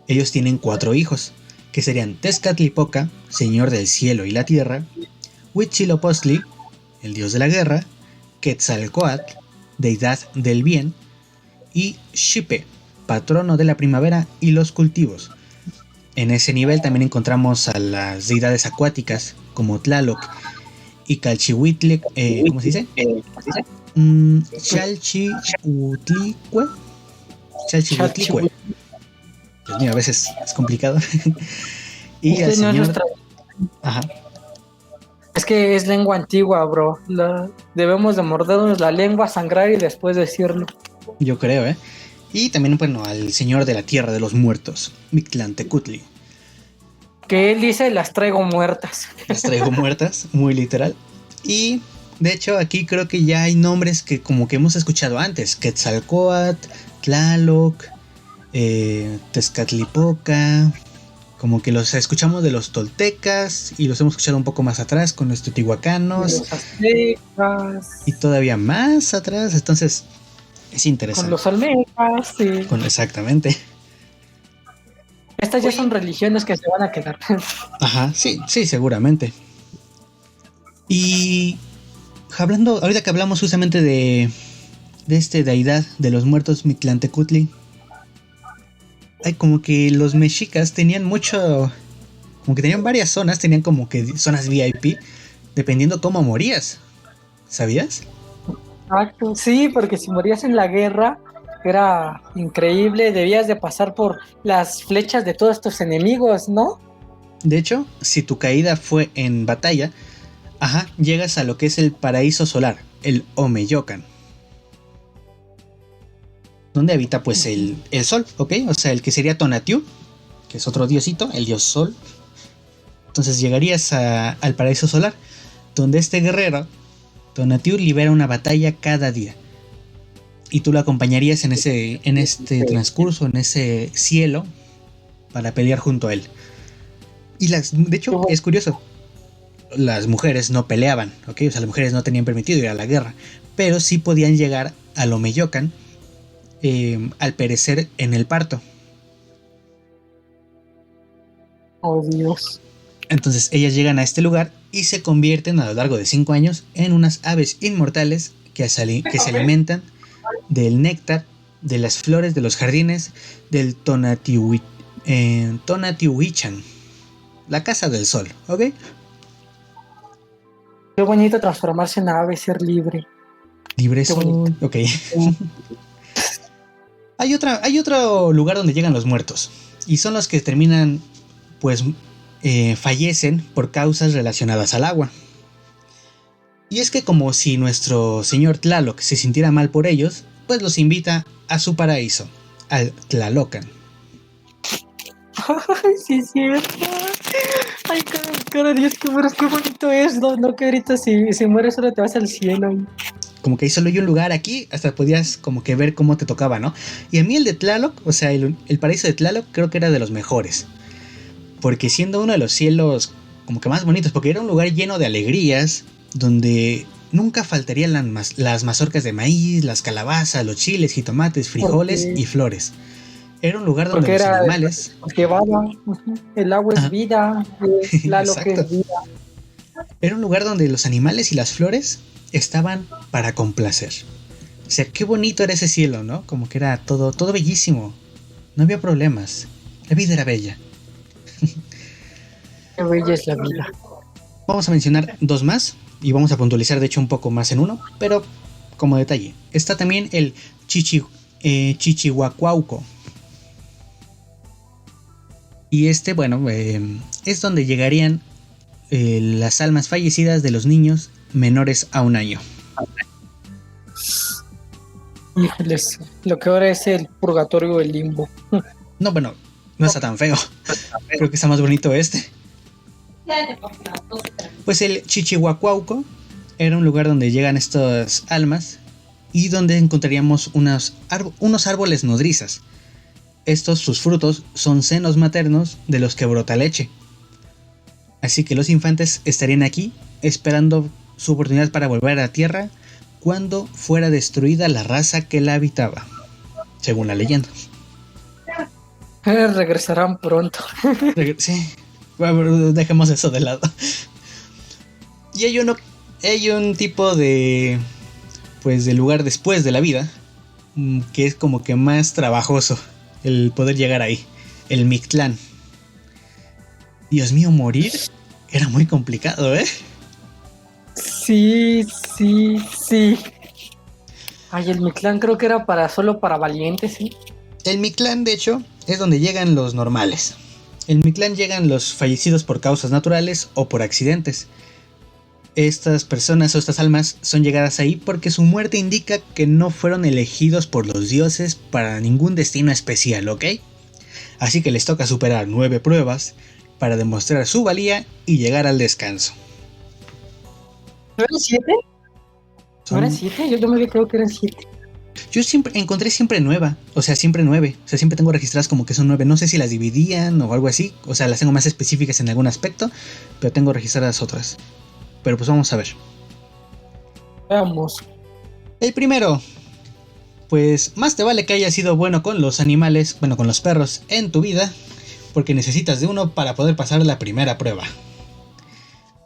Ellos tienen 4 hijos, que serían Tezcatlipoca, señor del cielo y la tierra, Huitzilopochtli, el dios de la guerra, Quetzalcóatl, deidad del bien, y Xipe, patrono de la primavera y los cultivos. En ese nivel también encontramos a las deidades acuáticas, como Tlaloc y Calchihuitlic, ¿cómo se dice? Chalchihuitlicue. Dios mío, a veces es complicado. Y al señor... nuestra... Ajá. Es que es lengua antigua, bro. Debemos de mordernos la lengua, sangrar y después decirlo. Yo creo, ¿eh? Y también, bueno, al señor de la tierra de los muertos, Mictlantecutli. Que él dice, las traigo muertas. Las traigo muertas, muy literal. Y, de hecho, aquí creo que ya hay nombres que como que hemos escuchado antes. Quetzalcóatl, Tlaloc, Tezcatlipoca... Como que los escuchamos de los toltecas y los hemos escuchado un poco más atrás con los teotihuacanos. Los aztecas. Y todavía más atrás, entonces es interesante. Con los olmecas, sí. Exactamente. Estas ya son religiones que se van a quedar. Ajá, sí, seguramente. Y hablando, ahorita que hablamos justamente de este deidad de los muertos Mictlantecutli, hay como que los mexicas tenían mucho, como que tenían varias zonas, tenían como que zonas VIP, dependiendo cómo morías, ¿sabías? Exacto, sí, porque si morías en la guerra era increíble, debías de pasar por las flechas de todos tus enemigos, ¿no? De hecho, si tu caída fue en batalla, llegas a lo que es el paraíso solar, el Omeyocan, donde habita pues el sol, ¿ok? O sea, el que sería Tonatiuh, que es otro diosito, el dios sol. Entonces llegarías al paraíso solar, donde este guerrero, Tonatiuh, libera una batalla cada día. Y tú lo acompañarías en este transcurso, en ese cielo, para pelear junto a él. Y de hecho, es curioso, las mujeres no peleaban, ¿ok? O sea, las mujeres no tenían permitido ir a la guerra, pero sí podían llegar al Omeyocan, al perecer en el parto. Oh, Dios. Entonces ellas llegan a este lugar y se convierten a lo largo de 5 años en unas aves inmortales que se alimentan del néctar de las flores de los jardines del Tonatiuhichan, la casa del sol, ¿ok? Qué bonito transformarse en ave, ser libre. Libre soy, ok. Hay otro lugar donde llegan los muertos, y son los que terminan, pues, fallecen por causas relacionadas al agua. Y es que como si nuestro señor Tlaloc se sintiera mal por ellos, pues los invita a su paraíso, al Tlalocan. Ay, sí es cierto. Ay, cara, Dios, qué bonito es, no, que ahorita si mueres solo te vas al cielo. Como que ahí solo hay un lugar aquí, hasta podías como que ver cómo te tocaba, ¿no? Y a mí el de Tlaloc, o sea, el paraíso de Tlaloc creo que era de los mejores. Porque siendo uno de los cielos como que más bonitos, porque era un lugar lleno de alegrías, donde nunca faltarían las mazorcas de maíz, las calabazas, los chiles, jitomates, frijoles y flores. Era un lugar donde los animales... El agua es vida, Tlaloc es vida. Era un lugar donde los animales y las flores estaban para complacer. O sea, qué bonito era ese cielo, ¿no? Como que era todo bellísimo. No había problemas. La vida era bella. Qué bella es la vida. Vamos a mencionar dos más y vamos a puntualizar de hecho un poco más en uno, pero como detalle. Está también el Chichihuacuauco. Y bueno, es donde llegarían las almas fallecidas de los niños menores a 1 año. Híjoles, lo que ahora es el purgatorio o el limbo. No, bueno, no está tan feo. Creo que está más bonito este. Pues el Chichihuacuauco era un lugar donde llegan estas almas y donde encontraríamos unos árboles nodrizas. Sus frutos son senos maternos de los que brota leche. Así que los infantes estarían aquí esperando su oportunidad para volver a la tierra cuando fuera destruida la raza que la habitaba, según la leyenda. Regresarán pronto. Sí, bueno, dejemos eso de lado. Y hay un tipo de lugar después de la vida que es como que más trabajoso el poder llegar ahí, el Mictlán. Dios mío, morir era muy complicado, ¿eh? Sí. Ay, el Mictlán creo que era solo para valientes, ¿sí? El Mictlán, de hecho, es donde llegan los normales. El Mictlán llegan los fallecidos por causas naturales o por accidentes. Estas personas o estas almas son llegadas ahí porque su muerte indica que no fueron elegidos por los dioses para ningún destino especial, ¿ok? Así que les toca superar 9 pruebas para demostrar su valía y llegar al descanso. ¿No eran 7? ¿No eran 7? Yo me creo que eran 7. Yo encontré siempre siempre 9. O sea, siempre tengo registradas como que son 9. No sé si las dividían o algo así. O sea, las tengo más específicas en algún aspecto, pero tengo registradas otras. Pero pues vamos a ver. Veamos. El primero. Pues más te vale que hayas sido bueno con los animales, con los perros en tu vida, porque necesitas de uno para poder pasar la primera prueba.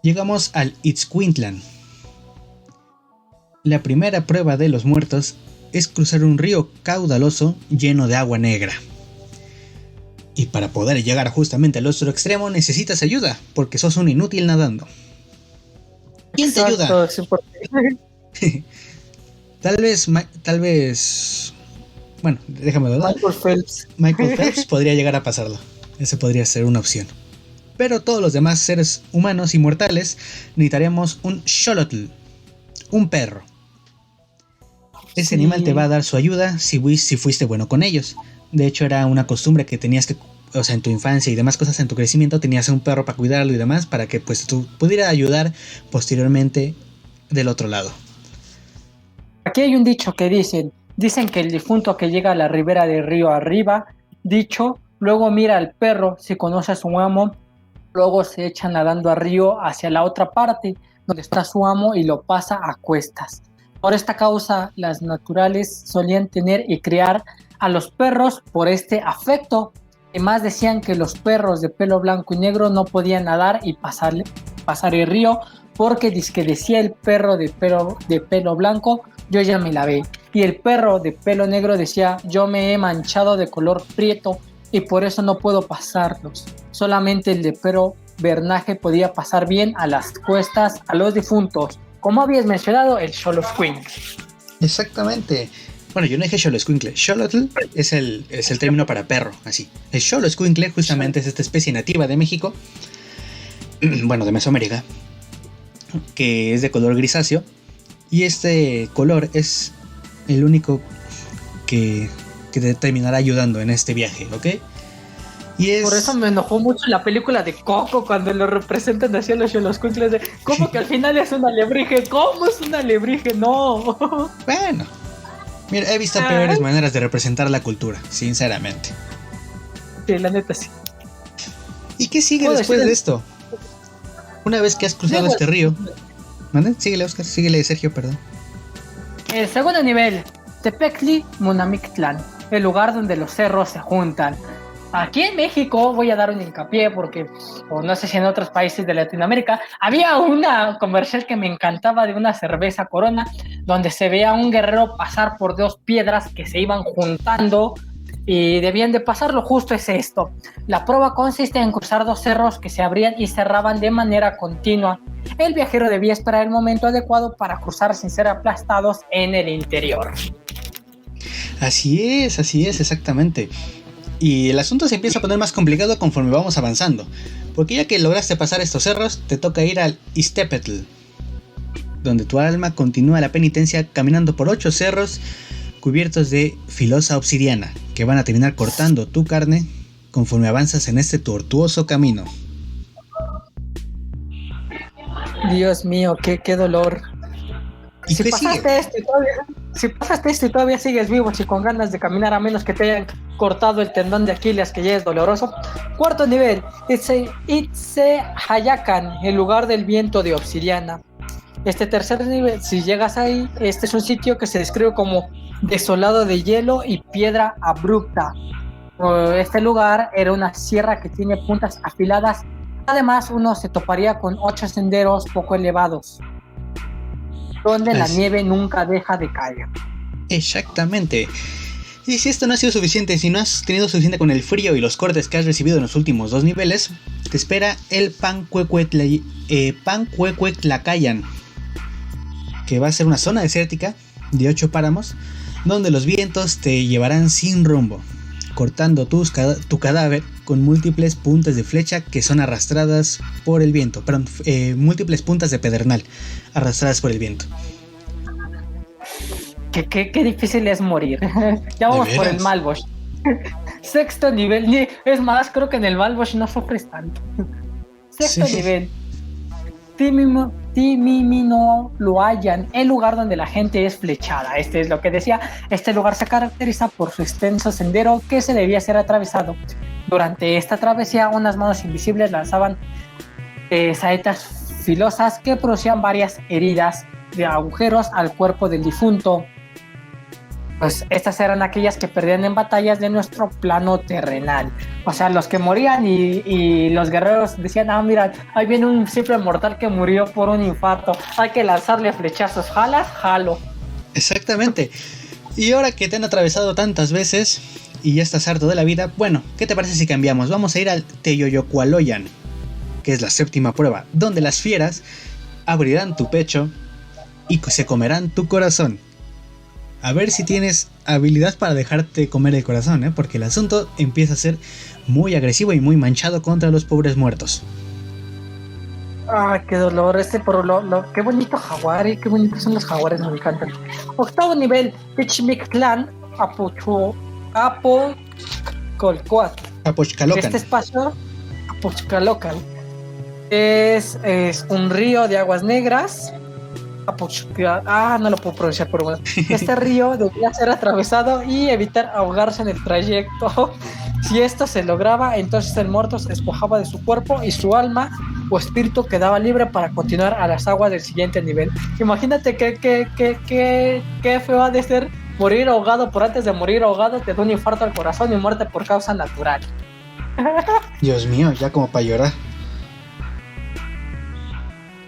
Llegamos al Itzcuintlan. La primera prueba de los muertos es cruzar un río caudaloso lleno de agua negra. Y para poder llegar justamente al otro extremo necesitas ayuda, porque sos un inútil nadando. ¿Quién te ayuda? Tal vez... Bueno, déjame dudar. Michael Phelps podría llegar a pasarlo. Ese podría ser una opción. Pero todos los demás seres humanos inmortales necesitaremos un Xolotl, un perro. Ese animal te va a dar su ayuda si fuiste bueno con ellos. De hecho, era una costumbre que tenías que... O sea, en tu infancia y demás cosas, en tu crecimiento, tenías un perro para cuidarlo y demás, para que pues tú pudieras ayudar posteriormente del otro lado. Aquí hay un dicho que dicen que el difunto que llega a la ribera del río arriba, luego mira al perro, si conoce a su amo, luego se echa nadando al río hacia la otra parte, donde está su amo y lo pasa a cuestas. Por esta causa, las naturales solían tener y criar a los perros por este afecto. Además decían que los perros de pelo blanco y negro no podían nadar y pasar el río porque decía el perro de pelo blanco, yo ya me lavé. Y el perro de pelo negro decía, yo me he manchado de color prieto y por eso no puedo pasarlos. Solamente el de pelo vernaje podía pasar bien a las cuestas a los difuntos. Como habías mencionado, el Xoloscuincle. Exactamente. Bueno, yo no dije Xoloscuincle. Xolotl es el término para perro, así. El Xoloscuincle justamente es esta especie nativa de México, bueno, de Mesoamérica, que es de color grisáceo. Y este color es el único que te terminará ayudando en este viaje, ¿ok? Por eso me enojó mucho la película de Coco cuando lo representan así a los Xoloscuincles de ¿cómo que al final es una alebrije? ¿Cómo es una alebrije? No. Bueno, mira, he visto peores maneras de representar la cultura, sinceramente. Sí, la neta sí. ¿Y qué sigue después de esto? Una vez que has cruzado este río. ¿Mande? Síguele, Oscar. Síguele, Sergio, perdón. El segundo nivel, Tepexli Munamictlán, el lugar donde los cerros se juntan. Aquí en México voy a dar un hincapié porque, o no sé si en otros países de Latinoamérica, había una comercial que me encantaba de una cerveza Corona, donde se veía a un guerrero pasar por 2 piedras que se iban juntando y debían de pasarlo. Justo es esto. La prueba consiste en cruzar 2 cerros que se abrían y cerraban de manera continua. El viajero debía esperar el momento adecuado para cruzar sin ser aplastados en el interior. Así es, exactamente. Y el asunto se empieza a poner más complicado conforme vamos avanzando, porque ya que lograste pasar estos cerros, te toca ir al Iztepetl, donde tu alma continúa la penitencia caminando por 8 cerros cubiertos de filosa obsidiana, que van a terminar cortando tu carne conforme avanzas en este tortuoso camino. Dios mío, qué dolor. ¿Y Si qué pasaste sigue? esto y todavía sigues vivo y con ganas de caminar, a menos que te hayan cortado el tendón de Aquiles, que ya es doloroso. 4º nivel, Itze Hayakan, el lugar del viento de obsidiana. Este 3er nivel, si llegas ahí, este es un sitio que se describe como desolado de hielo y piedra abrupta. Este lugar era una sierra que tiene puntas afiladas. Además, uno se toparía con 8 senderos poco elevados, donde la nieve nunca deja de caer. Exactamente. Y si esto no ha sido suficiente, si no has tenido suficiente con el frío y los cortes que has recibido en los últimos 2 niveles, te espera el Pancuecuetlacayan, que va a ser una zona desértica de 8 páramos, donde los vientos te llevarán sin rumbo, cortando tu cadáver con múltiples puntas de flecha que son arrastradas por el viento, múltiples puntas de pedernal arrastradas por el viento. Qué difícil es morir. Ya vamos por el Malbosch. 6º nivel. Es más, creo que en el Malbosch no sufres tanto. 6º nivel. Timimino lo hallan, el lugar donde la gente es flechada. Este es lo que decía. Este lugar se caracteriza por su extenso sendero que se debía ser atravesado. Durante esta travesía, unas manos invisibles lanzaban saetas filosas que producían varias heridas de agujeros al cuerpo del difunto. Pues estas eran aquellas que perdían en batallas de nuestro plano terrenal. O sea, los que morían y los guerreros decían, mira, ahí viene un simple mortal que murió por un infarto, hay que lanzarle flechazos, ¿jalas? Jalo. Exactamente. Y ahora que te han atravesado tantas veces y ya estás harto de la vida, bueno, ¿qué te parece si cambiamos? Vamos a ir al Teyoyocualoyan, que es la 7ª prueba, donde las fieras abrirán tu pecho y se comerán tu corazón. A ver si tienes habilidad para dejarte comer el corazón, porque el asunto empieza a ser muy agresivo y muy manchado contra los pobres muertos. Ay, qué dolor. Qué bonito jaguar, qué bonitos son los jaguares, me encantan. 8º nivel, Pichmictlán, Apochcalocan. Este espacio, Apochcalocan, es un río de aguas negras. No lo puedo pronunciar por bueno. Este río debía ser atravesado y evitar ahogarse en el trayecto. Si esto se lograba, entonces el muerto se despojaba de su cuerpo y su alma o espíritu quedaba libre para continuar a las aguas del siguiente nivel. Imagínate qué feo ha de ser morir ahogado, por antes de morir ahogado te da un infarto al corazón y muerte por causa natural. Dios mío, ya como para llorar.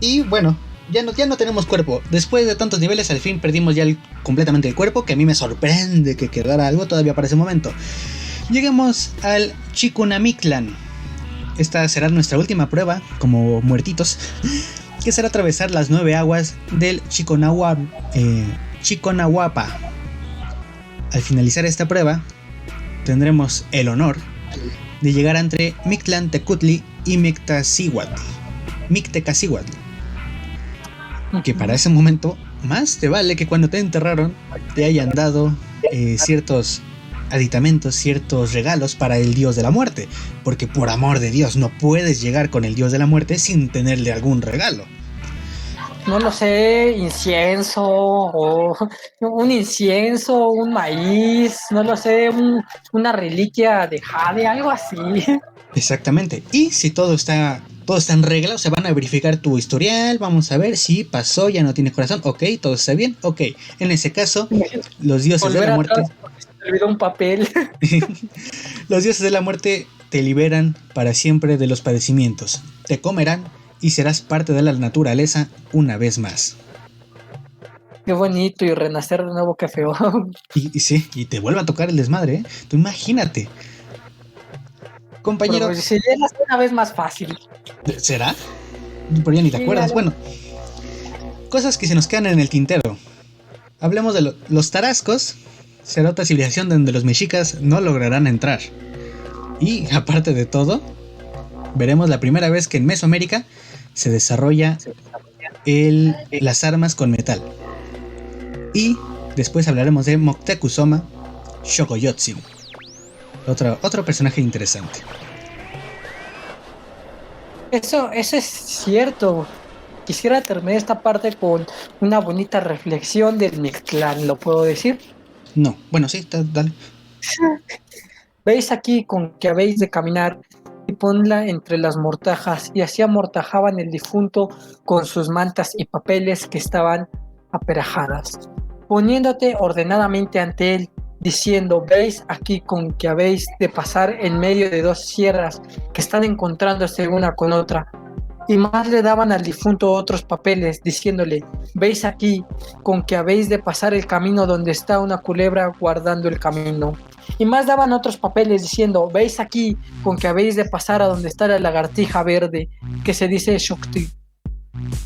Y bueno, ya no tenemos cuerpo. Después de tantos niveles, al fin perdimos ya completamente el cuerpo, que a mí me sorprende que quedara algo todavía para ese momento. Llegamos al Chikunamictlan. Esta será nuestra última prueba, como muertitos, que será atravesar las 9 aguas del Chiconahuapa. Al finalizar esta prueba, tendremos el honor de llegar entre Mictlán Tecutli y Mictecacihuatl, que para ese momento más te vale que cuando te enterraron te hayan dado ciertos aditamentos, ciertos regalos para el dios de la muerte, porque por amor de Dios no puedes llegar con el dios de la muerte sin tenerle algún regalo. No lo sé, incienso, o un incienso, un maíz, no lo sé, una reliquia de jade, algo así. Exactamente, y si todo está en regla, o sea, van a verificar tu historial, vamos a ver si pasó, ya no tienes corazón, ok, todo está bien, ok. En ese caso, los dioses de la muerte... Se te olvidó un papel. Los dioses de la muerte te liberan para siempre de los padecimientos, te comerán y serás parte de la naturaleza una vez más. Qué bonito, y renacer de nuevo, qué feo. Y sí, y te vuelve a tocar el desmadre, ¿eh? Tú imagínate. Compañero. Pero si llegas una vez más fácil. ¿Será? Pero ya ni te acuerdas. Dale. Bueno, cosas que se nos quedan en el tintero. Hablemos de los tarascos. Será otra civilización donde los mexicas no lograrán entrar. Y aparte de todo, veremos la primera vez que en Mesoamérica se desarrolla las armas con metal. Y después hablaremos de Moctezuma Xocoyotzin. Otro personaje interesante. Eso es cierto. Quisiera terminar esta parte con una bonita reflexión del Mictlán, ¿lo puedo decir? No, bueno, sí, dale. Veis aquí con que habéis de caminar y ponla entre las mortajas, y así amortajaban el difunto con sus mantas y papeles que estaban aperajadas, poniéndote ordenadamente ante él, diciendo: veis aquí con que habéis de pasar en medio de dos sierras que están encontrándose una con otra. Y más le daban al difunto otros papeles, diciéndole: veis aquí con que habéis de pasar el camino donde está una culebra guardando el camino. Y más daban otros papeles, diciendo: veis aquí con que habéis de pasar a donde está la lagartija verde, que se dice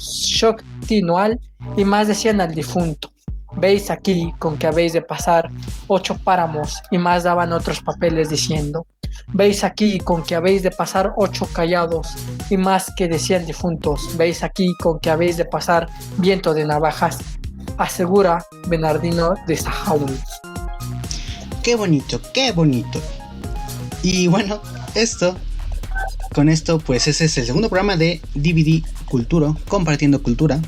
Xoctinoal. Y más decían al difunto: veis aquí con que habéis de pasar 8 páramos. Y más daban otros papeles, diciendo: veis aquí con que habéis de pasar 8 callados. Y más que decían difuntos: veis aquí con que habéis de pasar viento de navajas, asegura Bernardino de Sahagún. Qué bonito, qué bonito. Y bueno, con esto, pues ese es el segundo programa de DVD Culturo, compartiendo cultura.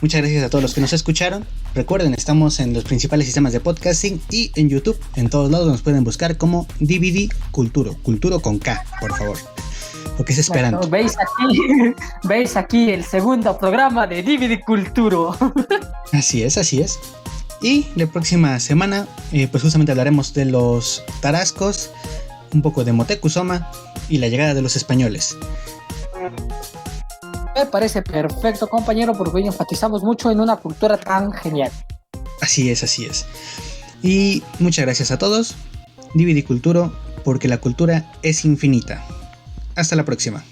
Muchas gracias a todos los que nos escucharon. Recuerden, estamos en los principales sistemas de podcasting y en YouTube. En todos lados nos pueden buscar como DVD Culturo. Culturo con K, por favor. Lo que es esperando. Bueno, veis aquí el segundo programa de DVD Culturo. Así es, así es. Y la próxima semana, pues justamente hablaremos de los tarascos, un poco de Moctezuma y la llegada de los españoles. Me parece perfecto, compañero, porque hoy enfatizamos mucho en una cultura tan genial. Así es, así es. Y muchas gracias a todos. DVD Culturo, porque la cultura es infinita. Hasta la próxima.